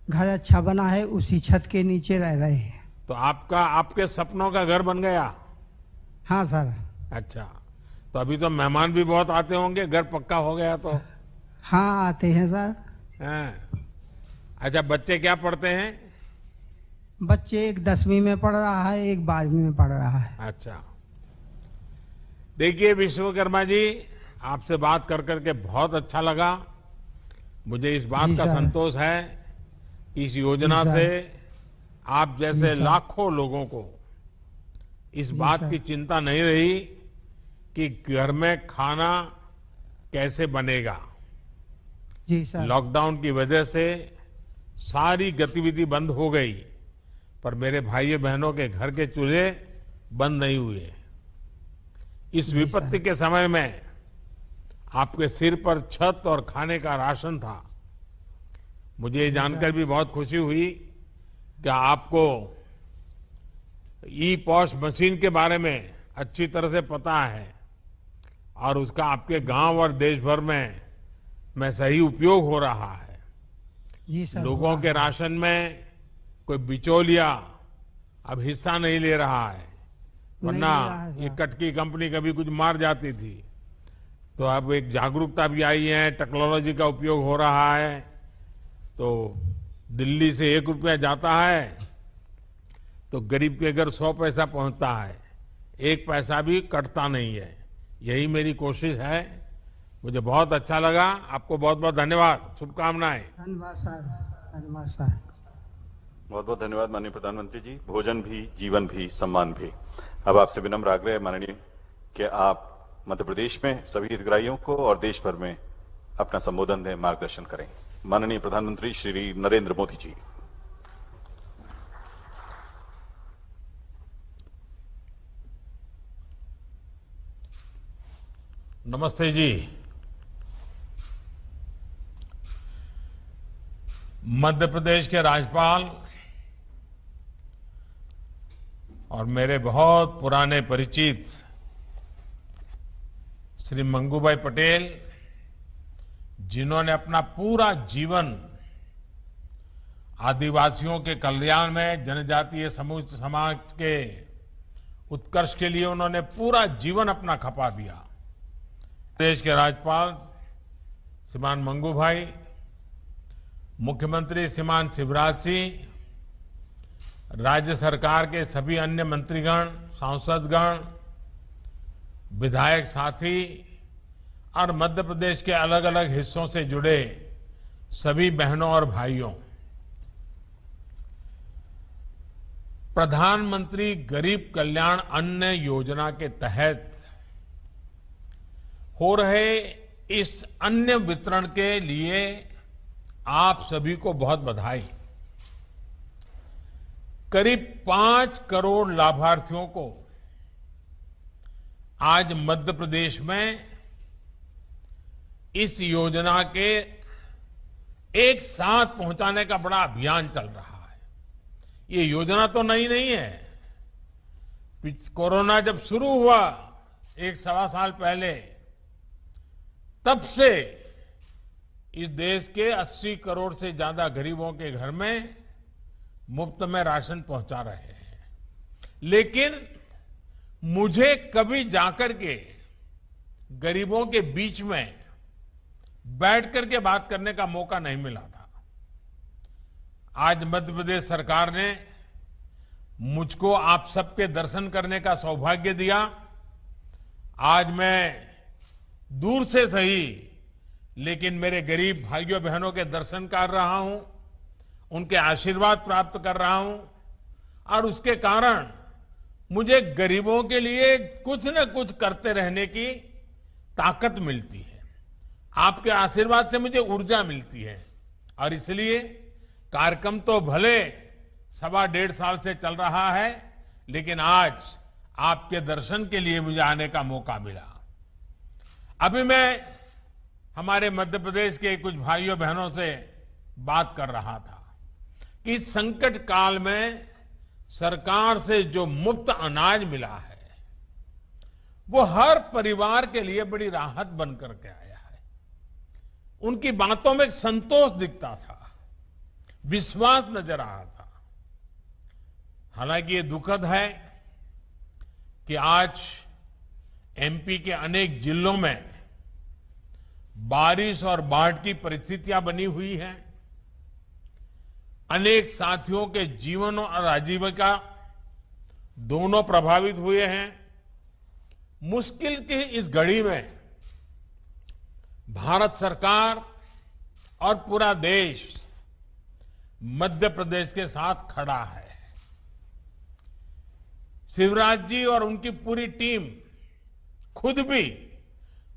S6: घर अच्छा बना है, उसी छत के नीचे रह रहे हैं।
S4: तो आपके सपनों का घर बन गया?
S6: हाँ सर।
S4: अच्छा, तो अभी तो मेहमान भी बहुत आते होंगे, घर पक्का हो गया तो?
S6: हाँ, आते हैं सर।
S4: हाँ। अच्छा, बच्चे क्या पढ़ते हैं?
S6: बच्चे एक 10वीं में पढ़ रहा है, एक 12वीं में पढ़ रहा है।
S4: अच्छा। देखिए विश्वकर्मा जी, आपसे बात कर करके बहुत अच्छा लगा। मुझे इस बात का संतोष है कि इस योजना से आप जैसे लाखों लोगों को इस बात की चिंता नहीं रही कि घर में खाना कैसे बनेगा।
S6: जी सर।
S4: लॉकडाउन की वजह से सारी गतिविधि बंद हो गई, पर मेरे भाइयों बहनों के घर के चूल्हे बंद नहीं हुए। इस विपत्ति के समय में आपके सिर पर छत और खाने का राशन था। मुझे ये जानकर भी बहुत खुशी हुई कि आपको ई पॉश मशीन के बारे में अच्छी तरह से पता है और उसका आपके गांव और देश भर में सही उपयोग हो रहा है।
S6: जी सर।
S4: लोगों के राशन में कोई बिचौलिया अब हिस्सा नहीं ले रहा है, वरना ये कटकी कंपनी कभी कुछ मार जाती थी। तो अब एक जागरूकता भी आई है, टेक्नोलॉजी का उपयोग हो रहा है। तो दिल्ली से 1 रुपया जाता है तो गरीब के घर 100 पैसा पहुंचता है, 1 पैसा भी कटता नहीं है। यही मेरी कोशिश है। मुझे बहुत अच्छा लगा। आपको बहुत बहुत धन्यवाद, शुभकामनाएं।
S6: धन्यवाद सर। धन्यवाद सर।
S1: बहुत बहुत धन्यवाद माननीय प्रधानमंत्री जी। भोजन भी, जीवन भी, सम्मान भी। अब आपसे विनम्र आग्रह है माननीय कि आप मध्य प्रदेश में सभी हितग्राहियों को और देश भर में अपना संबोधन दें, मार्गदर्शन करें। माननीय प्रधानमंत्री श्री नरेंद्र मोदी जी।
S4: नमस्ते जी। मध्य प्रदेश के राज्यपाल और मेरे बहुत पुराने परिचित श्री मंगूभाई पटेल, जिन्होंने अपना पूरा जीवन आदिवासियों के कल्याण में, जनजातीय समूह समाज के उत्कर्ष के लिए उन्होंने पूरा जीवन अपना खपा दिया। देश के राज्यपाल श्रीमान मंगूभाई, मुख्यमंत्री श्रीमान शिवराज सिंह, राज्य सरकार के सभी अन्य मंत्रीगण, सांसदगण, विधायक साथी और मध्य प्रदेश के अलग अलग हिस्सों से जुड़े सभी बहनों और भाइयों, प्रधानमंत्री गरीब कल्याण अन्न योजना के तहत हो रहे इस अन्न वितरण के लिए आप सभी को बहुत बधाई। करीब 5 करोड़ लाभार्थियों को आज मध्य प्रदेश में इस योजना के एक साथ पहुंचाने का बड़ा अभियान चल रहा है। ये योजना तो नई नहीं है। कोरोना जब शुरू हुआ 1-1.25 साल पहले, तब से इस देश के 80 करोड़ से ज्यादा गरीबों के घर में मुफ्त में राशन पहुंचा रहे हैं। लेकिन मुझे कभी जाकर के गरीबों के बीच में बैठ करके बात करने का मौका नहीं मिला था। आज मध्य प्रदेश सरकार ने मुझको आप सबके दर्शन करने का सौभाग्य दिया। आज मैं दूर से सही, लेकिन मेरे गरीब भाइयों बहनों के दर्शन कर रहा हूं, उनके आशीर्वाद प्राप्त कर रहा हूं और उसके कारण मुझे गरीबों के लिए कुछ न कुछ करते रहने की ताकत मिलती है। आपके आशीर्वाद से मुझे ऊर्जा मिलती है और इसलिए कार्यक्रम तो भले 1.25 साल से चल रहा है, लेकिन आज आपके दर्शन के लिए मुझे आने का मौका मिला। अभी मैं हमारे मध्य प्रदेश के कुछ भाइयों बहनों से बात कर रहा था कि इस संकट काल में सरकार से जो मुफ्त अनाज मिला है वो हर परिवार के लिए बड़ी राहत बनकर के आया है। उनकी बातों में एक संतोष दिखता था, विश्वास नजर आ रहा था। हालांकि ये दुखद है कि आज एमपी के अनेक जिलों में बारिश और बाढ़ की परिस्थितियां बनी हुई हैं। अनेक साथियों के जीवन और आजीविका दोनों प्रभावित हुए हैं। मुश्किल की इस घड़ी में भारत सरकार और पूरा देश मध्य प्रदेश के साथ खड़ा है। शिवराज जी और उनकी पूरी टीम खुद भी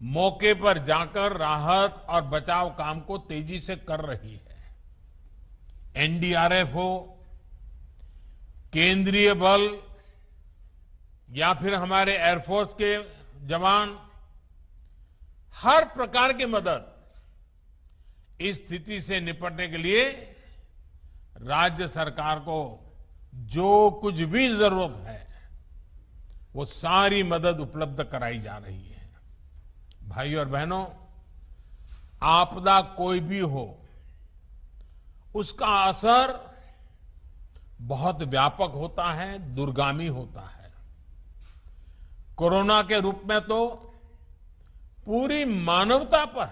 S4: मौके पर जाकर राहत और बचाव काम को तेजी से कर रही है। एनडीआरएफ हो, केंद्रीय बल या फिर हमारे एयरफोर्स के जवान, हर प्रकार की मदद इस स्थिति से निपटने के लिए राज्य सरकार को जो कुछ भी जरूरत है वो सारी मदद उपलब्ध कराई जा रही है। भाइयों और बहनों, आपदा कोई भी हो, उसका असर बहुत व्यापक होता है, दूरगामी होता है। कोरोना के रूप में तो पूरी मानवता पर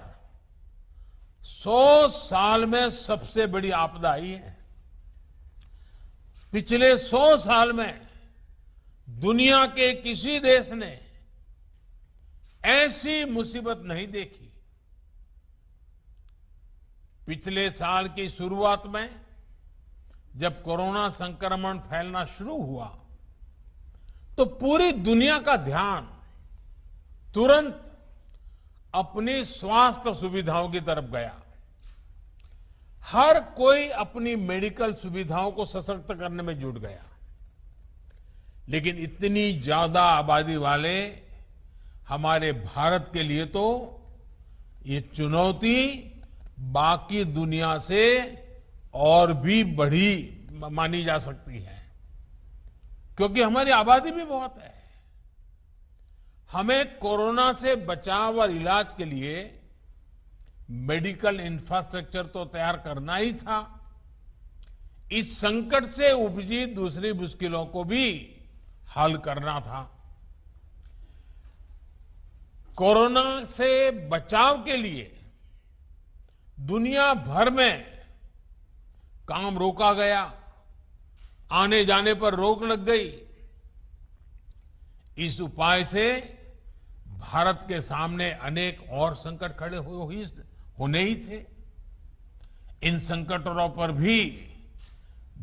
S4: 100 साल में सबसे बड़ी आपदा आई है। पिछले 100 साल में दुनिया के किसी देश ने ऐसी मुसीबत नहीं देखी। पिछले साल की शुरुआत में जब कोरोना संक्रमण फैलना शुरू हुआ तो पूरी दुनिया का ध्यान तुरंत अपनी स्वास्थ्य सुविधाओं की तरफ गया। हर कोई अपनी मेडिकल सुविधाओं को सशक्त करने में जुट गया। लेकिन इतनी ज्यादा आबादी वाले हमारे भारत के लिए तो ये चुनौती बाकी दुनिया से और भी बड़ी मानी जा सकती है, क्योंकि हमारी आबादी भी बहुत है। हमें कोरोना से बचाव और इलाज के लिए मेडिकल इंफ्रास्ट्रक्चर तो तैयार करना ही था, इस संकट से उपजी दूसरी मुश्किलों को भी हल करना था। कोरोना से बचाव के लिए दुनिया भर में काम रोका गया, आने जाने पर रोक लग गई। इस उपाय से भारत के सामने अनेक और संकट खड़े होने ही थे। इन संकटों पर भी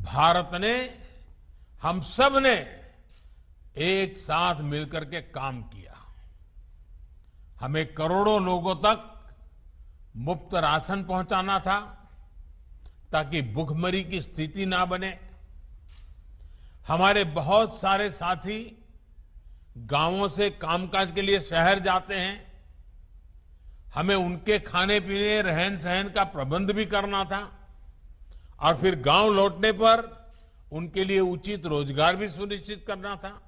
S4: भारत ने, हम सब ने एक साथ मिलकर के काम किया। हमें करोड़ों लोगों तक मुफ्त राशन पहुंचाना था ताकि भूखमरी की स्थिति ना बने। हमारे बहुत सारे साथी गांवों से कामकाज के लिए शहर जाते हैं, हमें उनके खाने पीने रहन सहन का प्रबंध भी करना था और फिर गांव लौटने पर उनके लिए उचित रोजगार भी सुनिश्चित करना था।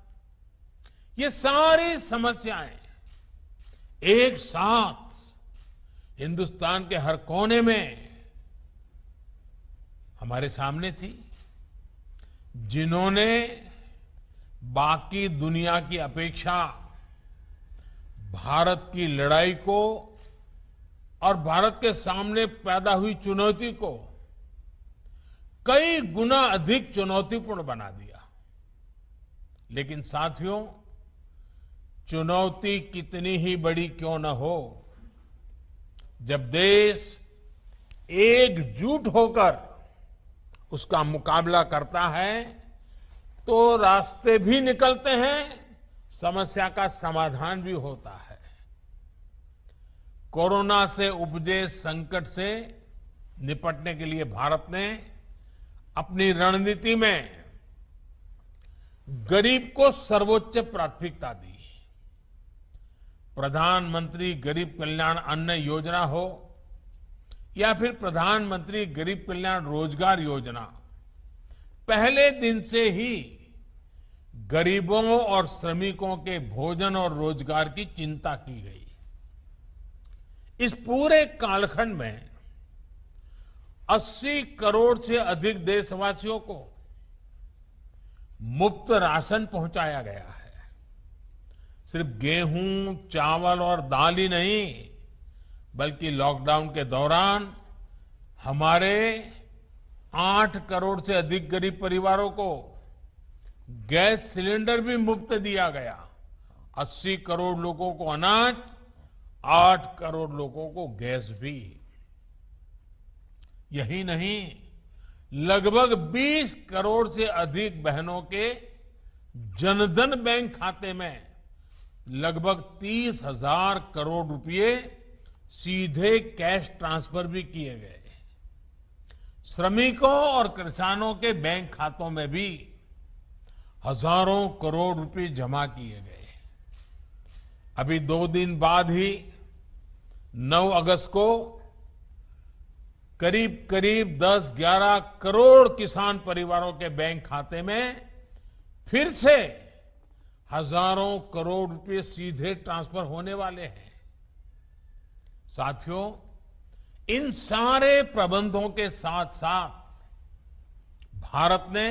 S4: ये सारी समस्याएं एक साथ हिंदुस्तान के हर कोने में हमारे सामने थी, जिन्होंने बाकी दुनिया की अपेक्षा भारत की लड़ाई को और भारत के सामने पैदा हुई चुनौती को कई गुना अधिक चुनौतीपूर्ण बना दिया। लेकिन साथियों, चुनौती कितनी ही बड़ी क्यों न हो, जब देश एकजुट होकर उसका मुकाबला करता है तो रास्ते भी निकलते हैं, समस्या का समाधान भी होता है। कोरोना से उपजे संकट से निपटने के लिए भारत ने अपनी रणनीति में गरीब को सर्वोच्च प्राथमिकता दी। प्रधानमंत्री गरीब कल्याण अन्न योजना हो या फिर प्रधानमंत्री गरीब कल्याण रोजगार योजना, पहले दिन से ही गरीबों और श्रमिकों के भोजन और रोजगार की चिंता की गई। इस पूरे कालखंड में 80 करोड़ से अधिक देशवासियों को मुफ्त राशन पहुंचाया गया है। सिर्फ गेहूं, चावल और दाल ही नहीं, बल्कि लॉकडाउन के दौरान हमारे 8 करोड़ से अधिक गरीब परिवारों को गैस सिलेंडर भी मुफ्त दिया गया। 80 करोड़ लोगों को अनाज, 8 करोड़ लोगों को गैस भी। यही नहीं, लगभग 20 करोड़ से अधिक बहनों के जनधन बैंक खाते में लगभग 30,000 करोड़ रुपए सीधे कैश ट्रांसफर भी किए गए। श्रमिकों और किसानों के बैंक खातों में भी हजारों करोड़ रुपए जमा किए गए। अभी 2 दिन बाद ही 9 अगस्त को करीब 10-11 करोड़ किसान परिवारों के बैंक खाते में फिर से हजारों करोड़ रुपए सीधे ट्रांसफर होने वाले हैं। साथियों, इन सारे प्रबंधों के साथ साथ भारत ने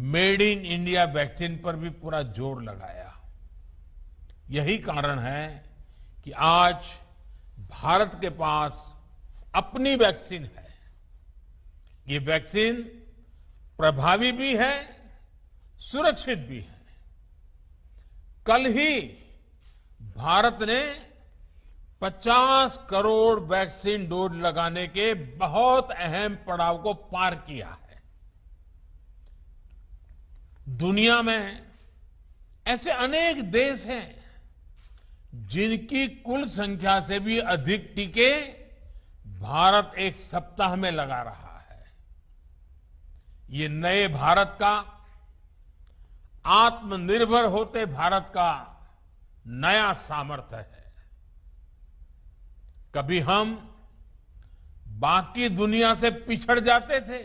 S4: मेड इन इंडिया वैक्सीन पर भी पूरा जोर लगाया। यही कारण है कि आज भारत के पास अपनी वैक्सीन है। ये वैक्सीन प्रभावी भी है, सुरक्षित भी है। कल ही भारत ने 50 करोड़ वैक्सीन डोज लगाने के बहुत अहम पड़ाव को पार किया है। दुनिया में ऐसे अनेक देश हैं जिनकी कुल संख्या से भी अधिक टीके भारत एक सप्ताह में लगा रहा है। ये नए भारत का, आत्मनिर्भर होते भारत का नया सामर्थ्य है। कभी हम बाकी दुनिया से पिछड़ जाते थे,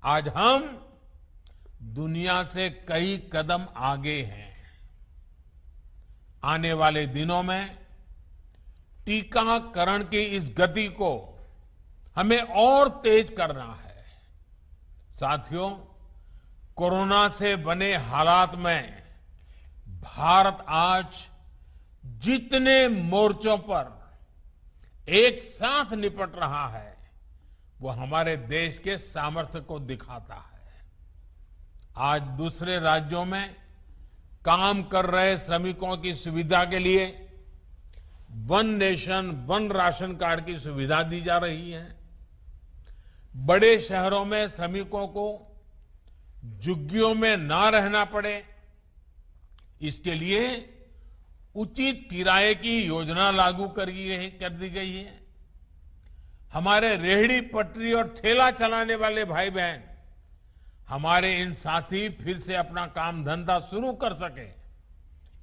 S4: आज हम दुनिया से कई कदम आगे हैं। आने वाले दिनों में टीकाकरण की इस गति को हमें और तेज करना है। साथियों, कोरोना से बने हालात में भारत आज जितने मोर्चों पर एक साथ निपट रहा है, वो हमारे देश के सामर्थ्य को दिखाता है। आज दूसरे राज्यों में काम कर रहे श्रमिकों की सुविधा के लिए one nation one ration card की सुविधा दी जा रही है। बड़े शहरों में श्रमिकों को झुग्गियों में ना रहना पड़े, इसके लिए उचित किराए की योजना लागू कर दी गई है। हमारे रेहड़ी पटरी और ठेला चलाने वाले भाई बहन, हमारे इन साथी फिर से अपना काम धंधा शुरू कर सके,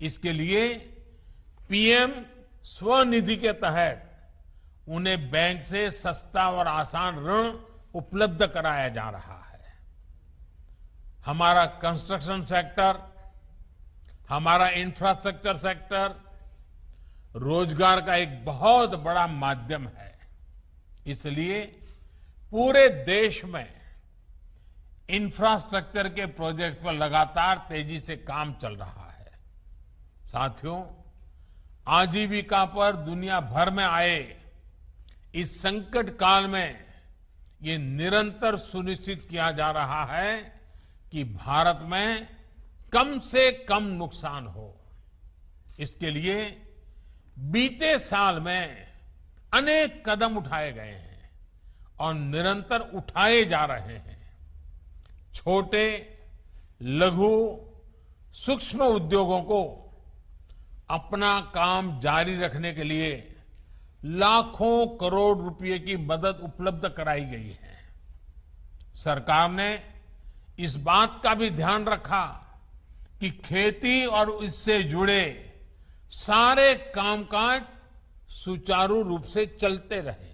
S4: इसके लिए पीएम स्वनिधि के तहत उन्हें बैंक से सस्ता और आसान ऋण उपलब्ध कराया जा रहा है। हमारा कंस्ट्रक्शन सेक्टर, हमारा इंफ्रास्ट्रक्चर सेक्टर रोजगार का एक बहुत बड़ा माध्यम है। इसलिए पूरे देश में इंफ्रास्ट्रक्चर के प्रोजेक्ट पर लगातार तेजी से काम चल रहा है। साथियों, आजीविका पर दुनिया भर में आए इस संकट काल में ये निरंतर सुनिश्चित किया जा रहा है कि भारत में कम से कम नुकसान हो। इसके लिए बीते साल में अनेक कदम उठाए गए हैं और निरंतर उठाए जा रहे हैं। छोटे, लघु, सूक्ष्म उद्योगों को अपना काम जारी रखने के लिए लाखों करोड़ रुपए की मदद उपलब्ध कराई गई है। सरकार ने इस बात का भी ध्यान रखा कि खेती और इससे जुड़े सारे कामकाज सुचारू रूप से चलते रहे।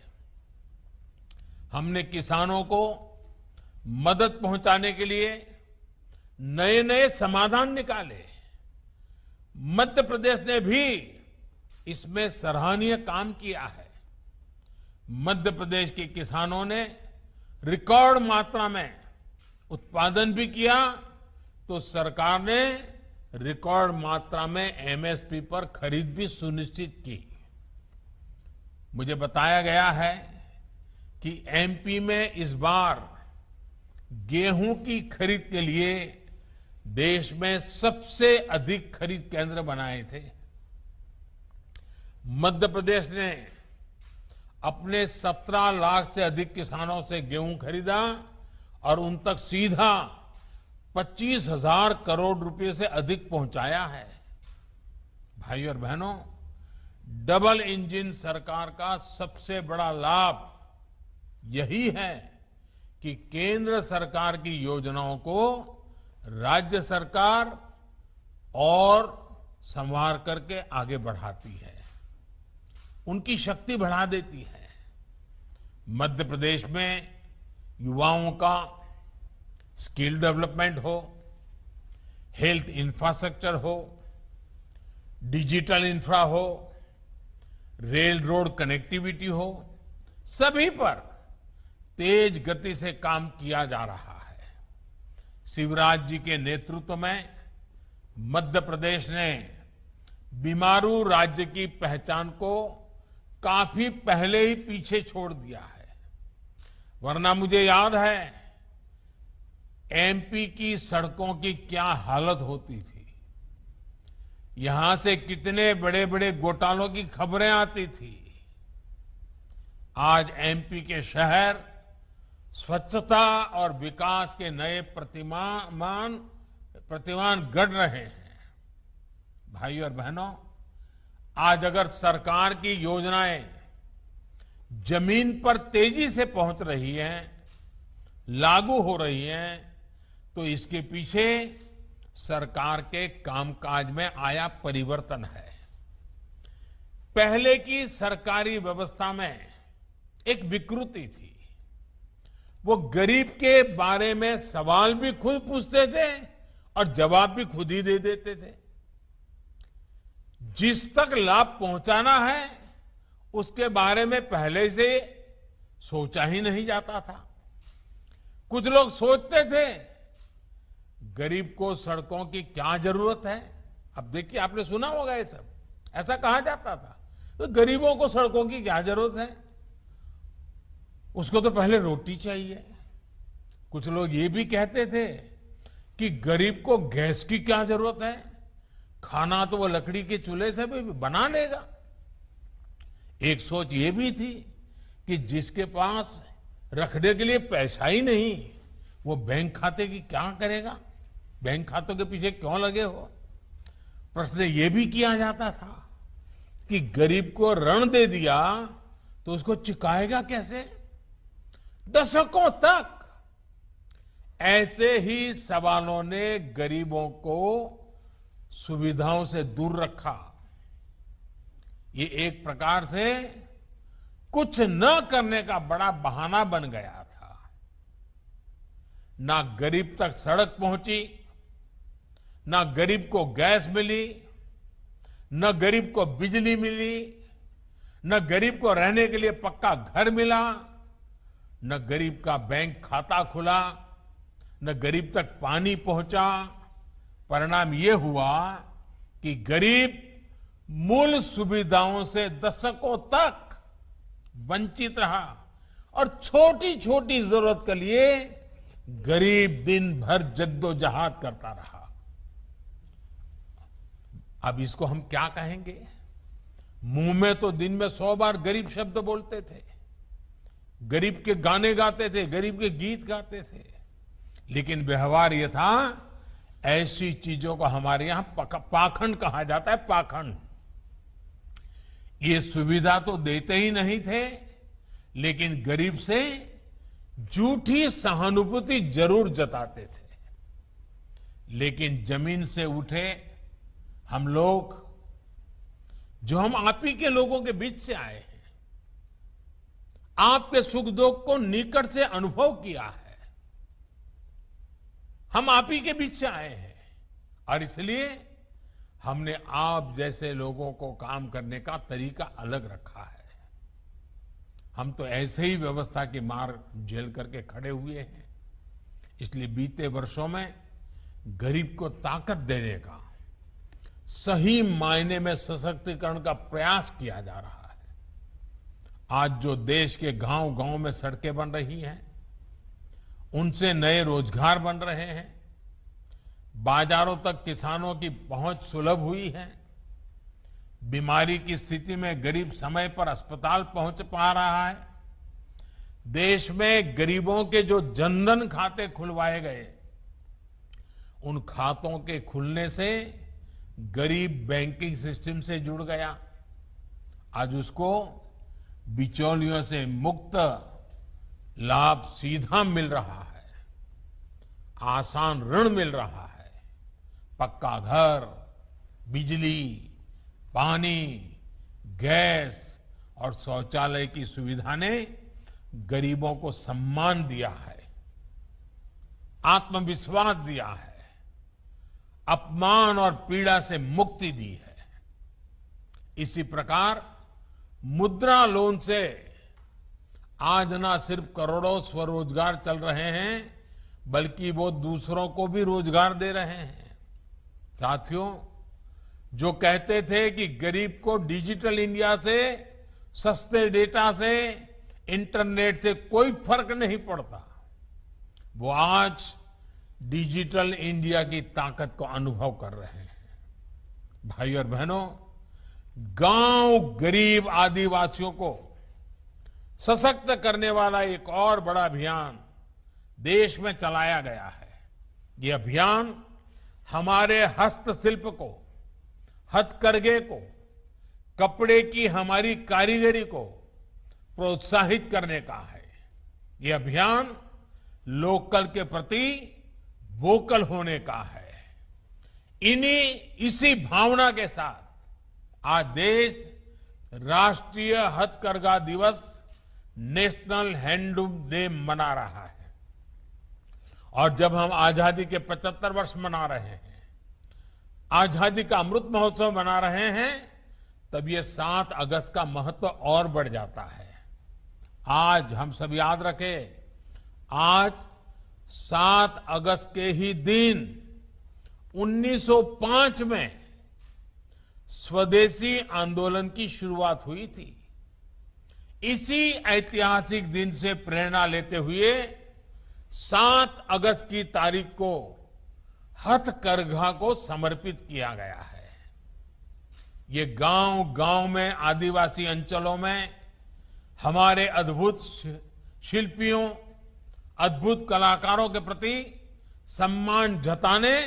S4: हमने किसानों को मदद पहुंचाने के लिए नए नए समाधान निकाले। मध्य प्रदेश ने भी इसमें सराहनीय काम किया है। मध्य प्रदेश के किसानों ने रिकॉर्ड मात्रा में उत्पादन भी किया, तो सरकार ने रिकॉर्ड मात्रा में एमएसपी पर खरीद भी सुनिश्चित की। मुझे बताया गया है कि एमपी में इस बार गेहूं की खरीद के लिए देश में सबसे अधिक खरीद केंद्र बनाए थे। मध्य प्रदेश ने अपने 17 लाख से अधिक किसानों से गेहूं खरीदा और उन तक सीधा 25,000 करोड़ रुपए से अधिक पहुंचाया है। भाई और बहनों, डबल इंजन सरकार का सबसे बड़ा लाभ यही है कि केंद्र सरकार की योजनाओं को राज्य सरकार और संवार करके आगे बढ़ाती है, उनकी शक्ति बढ़ा देती है। मध्य प्रदेश में युवाओं का स्किल डेवलपमेंट हो, हेल्थ इंफ्रास्ट्रक्चर हो, डिजिटल इंफ्रा हो, रेल रोड कनेक्टिविटी हो, सभी पर तेज गति से काम किया जा रहा है। शिवराज जी के नेतृत्व में मध्य प्रदेश ने बीमारू राज्य की पहचान को काफी पहले ही पीछे छोड़ दिया है। वरना मुझे याद है एमपी की सड़कों की क्या हालत होती थी। यहां से कितने बड़े बड़े घोटालों की खबरें आती थी। आज एमपी के शहर स्वच्छता और विकास के नए प्रतिमान गढ़ रहे हैं। भाइयों और बहनों, आज अगर सरकार की योजनाएं जमीन पर तेजी से पहुंच रही हैं, लागू हो रही हैं, तो इसके पीछे सरकार के कामकाज में आया परिवर्तन है। पहले की सरकारी व्यवस्था में एक विकृति थी। वो गरीब के बारे में सवाल भी खुद पूछते थे और जवाब भी खुद ही दे देते थे। जिस तक लाभ पहुंचाना है उसके बारे में पहले से सोचा ही नहीं जाता था। कुछ लोग सोचते थे गरीब को सड़कों की क्या जरूरत है। अब देखिए, आपने सुना होगा ये सब, ऐसा कहा जाता था तो गरीबों को सड़कों की क्या जरूरत है, उसको तो पहले रोटी चाहिए। कुछ लोग ये भी कहते थे कि गरीब को गैस की क्या जरूरत है, खाना तो वो लकड़ी के चूल्हे से भी बना लेगा। एक सोच ये भी थी कि जिसके पास रखने के लिए पैसा ही नहीं, वो बैंक खाते की क्या करेगा, बैंक खातों के पीछे क्यों लगे हो। प्रश्न ये भी किया जाता था कि गरीब को ऋण दे दिया तो उसको चुकाएगा कैसे। दशकों तक ऐसे ही सवालों ने गरीबों को सुविधाओं से दूर रखा। ये एक प्रकार से कुछ न करने का बड़ा बहाना बन गया था। ना गरीब तक सड़क पहुंची, ना गरीब को गैस मिली, न गरीब को बिजली मिली, न गरीब को रहने के लिए पक्का घर मिला, न गरीब का बैंक खाता खुला, न गरीब तक पानी पहुंचा। परिणाम यह हुआ कि गरीब मूल सुविधाओं से दशकों तक वंचित रहा और छोटी छोटी जरूरत के लिए गरीब दिन भर जद्दोजहद करता रहा। अब इसको हम क्या कहेंगे। मुंह में तो दिन में 100 बार गरीब शब्द बोलते थे, गरीब के गाने गाते थे, गरीब के गीत गाते थे, लेकिन व्यवहार ये था, ऐसी चीजों को हमारे यहां पाखंड कहा जाता है। पाखंड। ये सुविधा तो देते ही नहीं थे, लेकिन गरीब से झूठी सहानुभूति जरूर जताते थे। लेकिन जमीन से उठे हम लोग, जो हम आप ही के लोगों के बीच से आए हैं, आपके सुख दुख को निकट से अनुभव किया है, हम आप ही के बीच से आए हैं और इसलिए हमने आप जैसे लोगों को काम करने का तरीका अलग रखा है। हम तो ऐसे ही व्यवस्था की मार झेल करके खड़े हुए हैं। इसलिए बीते वर्षों में गरीब को ताकत देने का, सही मायने में सशक्तिकरण का प्रयास किया जा रहा है। आज जो देश के गांव-गांव में सड़कें बन रही हैं, उनसे नए रोजगार बन रहे हैं, बाजारों तक किसानों की पहुंच सुलभ हुई है, बीमारी की स्थिति में गरीब समय पर अस्पताल पहुंच पा रहा है। देश में गरीबों के जो जनधन खाते खुलवाए गए, उन खातों के खुलने से गरीब बैंकिंग सिस्टम से जुड़ गया। आज उसको बिचौलियों से मुक्त लाभ सीधा मिल रहा है, आसान ऋण मिल रहा है, पक्का घर, बिजली, पानी, गैस और शौचालय की सुविधा ने गरीबों को सम्मान दिया है, आत्मविश्वास दिया है, अपमान और पीड़ा से मुक्ति दी है। इसी प्रकार मुद्रा लोन से आज ना सिर्फ करोड़ों स्वरोजगार चल रहे हैं, बल्कि वो दूसरों को भी रोजगार दे रहे हैं। साथियों, जो कहते थे कि गरीब को डिजिटल इंडिया से, सस्ते डेटा से, इंटरनेट से कोई फर्क नहीं पड़ता, वो आज डिजिटल इंडिया की ताकत को अनुभव कर रहे हैं। भाई और बहनों, गांव गरीब आदिवासियों को सशक्त करने वाला एक और बड़ा अभियान देश में चलाया गया है। ये अभियान हमारे हस्तशिल्प को, हथकरघे को, कपड़े की हमारी कारीगरी को प्रोत्साहित करने का है। ये अभियान लोकल के प्रति वोकल होने का है। इसी भावना के साथ आज देश राष्ट्रीय हथकरघा दिवस, नेशनल हैंडलूम डे मना रहा है। और जब हम आजादी के 75 वर्ष मना रहे हैं, आजादी का अमृत महोत्सव मना रहे हैं, तब ये 7 अगस्त का महत्व और बढ़ जाता है। आज हम सब याद रखें, आज 7 अगस्त के ही दिन 1905 में स्वदेशी आंदोलन की शुरुआत हुई थी। इसी ऐतिहासिक दिन से प्रेरणा लेते हुए 7 अगस्त की तारीख को हथकरघा को समर्पित किया गया है। ये गांव-गांव में, आदिवासी अंचलों में हमारे अद्भुत शिल्पियों, अद्भुत कलाकारों के प्रति सम्मान जताने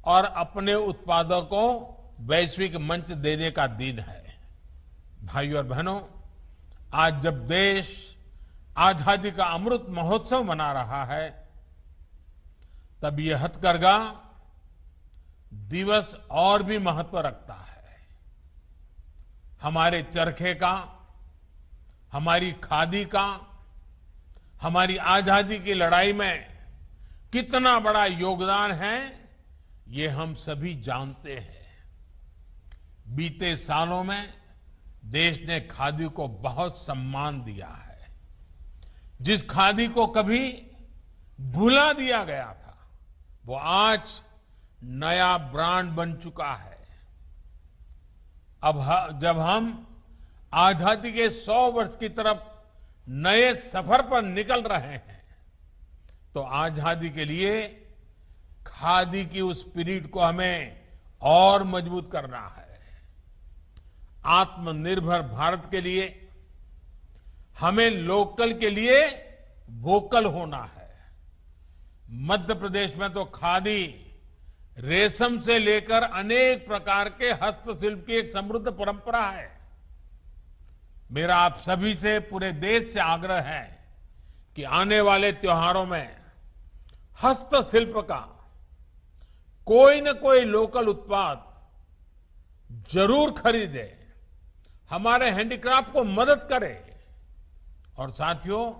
S4: और अपने उत्पादों को वैश्विक मंच देने का दिन है। भाइयों और बहनों, आज जब देश आजादी का अमृत महोत्सव मना रहा है, तब यह हथकरघा दिवस और भी महत्व रखता है। हमारे चरखे का, हमारी खादी का, हमारी आजादी की लड़ाई में कितना बड़ा योगदान है, ये हम सभी जानते हैं। बीते सालों में देश ने खादी को बहुत सम्मान दिया है। जिस खादी को कभी भुला दिया गया था, वो आज नया ब्रांड बन चुका है। अब जब हम आजादी के 100 वर्ष की तरफ नए सफर पर निकल रहे हैं, तो आजादी के लिए खादी की उस स्पिरिट को हमें और मजबूत करना है। आत्मनिर्भर भारत के लिए हमें लोकल के लिए वोकल होना है। मध्य प्रदेश में तो खादी, रेशम से लेकर अनेक प्रकार के हस्तशिल्प की एक समृद्ध परंपरा है। मेरा आप सभी से, पूरे देश से आग्रह है कि आने वाले त्योहारों में हस्तशिल्प का कोई न कोई लोकल उत्पाद जरूर खरीदे, हमारे हैंडीक्राफ्ट को मदद करे। और साथियों,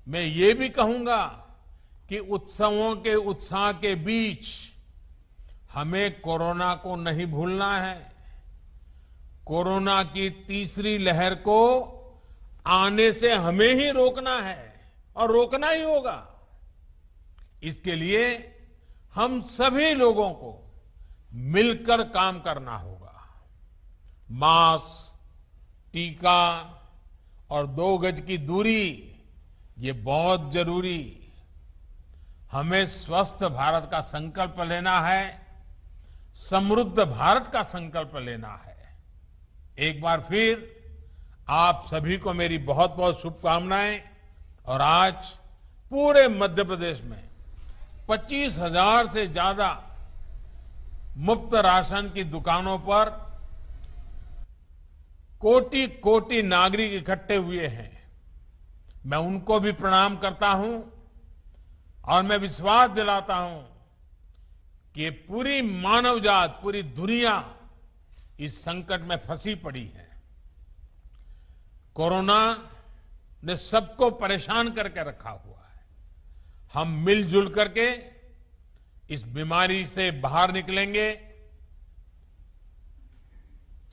S4: मैं ये भी कहूंगा कि उत्सवों के उत्साह के बीच हमें कोरोना को नहीं भूलना है। कोरोना की तीसरी लहर को आने से हमें ही रोकना है और रोकना ही होगा। इसके लिए हम सभी लोगों को मिलकर काम करना होगा। मास्क, टीका और 2 गज की दूरी, ये बहुत जरूरी। हमें स्वस्थ भारत का संकल्प लेना है, समृद्ध भारत का संकल्प लेना है। एक बार फिर आप सभी को मेरी बहुत बहुत शुभकामनाएं। और आज पूरे मध्य प्रदेश में 25,000 से ज्यादा मुफ्त राशन की दुकानों पर कोटि कोटि नागरिक इकट्ठे हुए हैं। मैं उनको भी प्रणाम करता हूं और मैं विश्वास दिलाता हूं कि पूरी मानव जात, पूरी दुनिया इस संकट में फंसी पड़ी है। कोरोना ने सबको परेशान करके रखा हुआ है। हम मिलजुल करके इस बीमारी से बाहर निकलेंगे,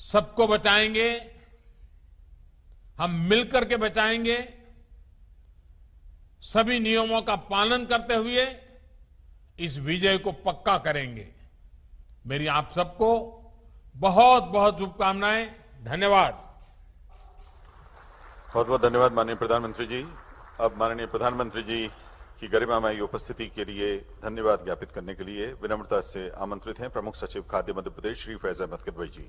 S4: सबको बचाएंगे, हम मिलकर के बचाएंगे। सभी नियमों का पालन करते हुए इस विजय को पक्का करेंगे। मेरी आप सबको बहुत बहुत शुभकामनाएं। धन्यवाद।
S1: बहुत बहुत धन्यवाद माननीय प्रधानमंत्री जी। अब माननीय प्रधानमंत्री जी की गरिमामयी उपस्थिति के लिए धन्यवाद ज्ञापित करने के लिए विनम्रता से आमंत्रित हैं प्रमुख सचिव खाद्य मध्य प्रदेश श्री फैज अहमद किदवई जी।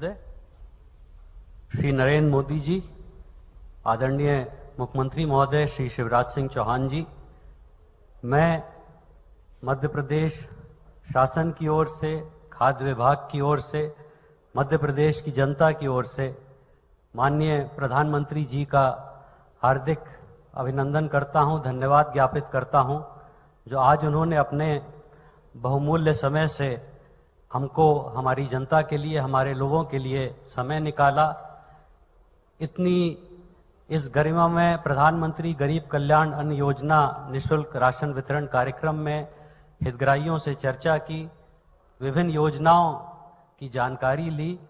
S12: महोदय, श्री नरेंद्र मोदी जी, आदरणीय मुख्यमंत्री महोदय श्री शिवराज सिंह चौहान जी, मैं मध्य प्रदेश शासन की ओर से, खाद्य विभाग की ओर से, मध्य प्रदेश की जनता की ओर से माननीय प्रधानमंत्री जी का हार्दिक अभिनंदन करता हूं, धन्यवाद ज्ञापित करता हूं, जो आज उन्होंने अपने बहुमूल्य समय से हमको, हमारी जनता के लिए, हमारे लोगों के लिए समय निकाला। इतनी इस गरिमा में प्रधानमंत्री गरीब कल्याण अन्न योजना निःशुल्क राशन वितरण कार्यक्रम में हितग्राहियों से चर्चा की, विभिन्न योजनाओं की जानकारी ली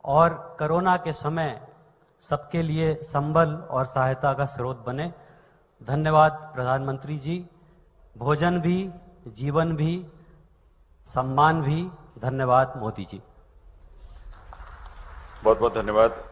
S12: और कोरोना के समय सबके लिए संबल और सहायता का स्रोत बने। धन्यवाद प्रधानमंत्री जी। भोजन भी, जीवन भी, सम्मान भी। धन्यवाद मोदी जी।
S1: बहुत बहुत धन्यवाद।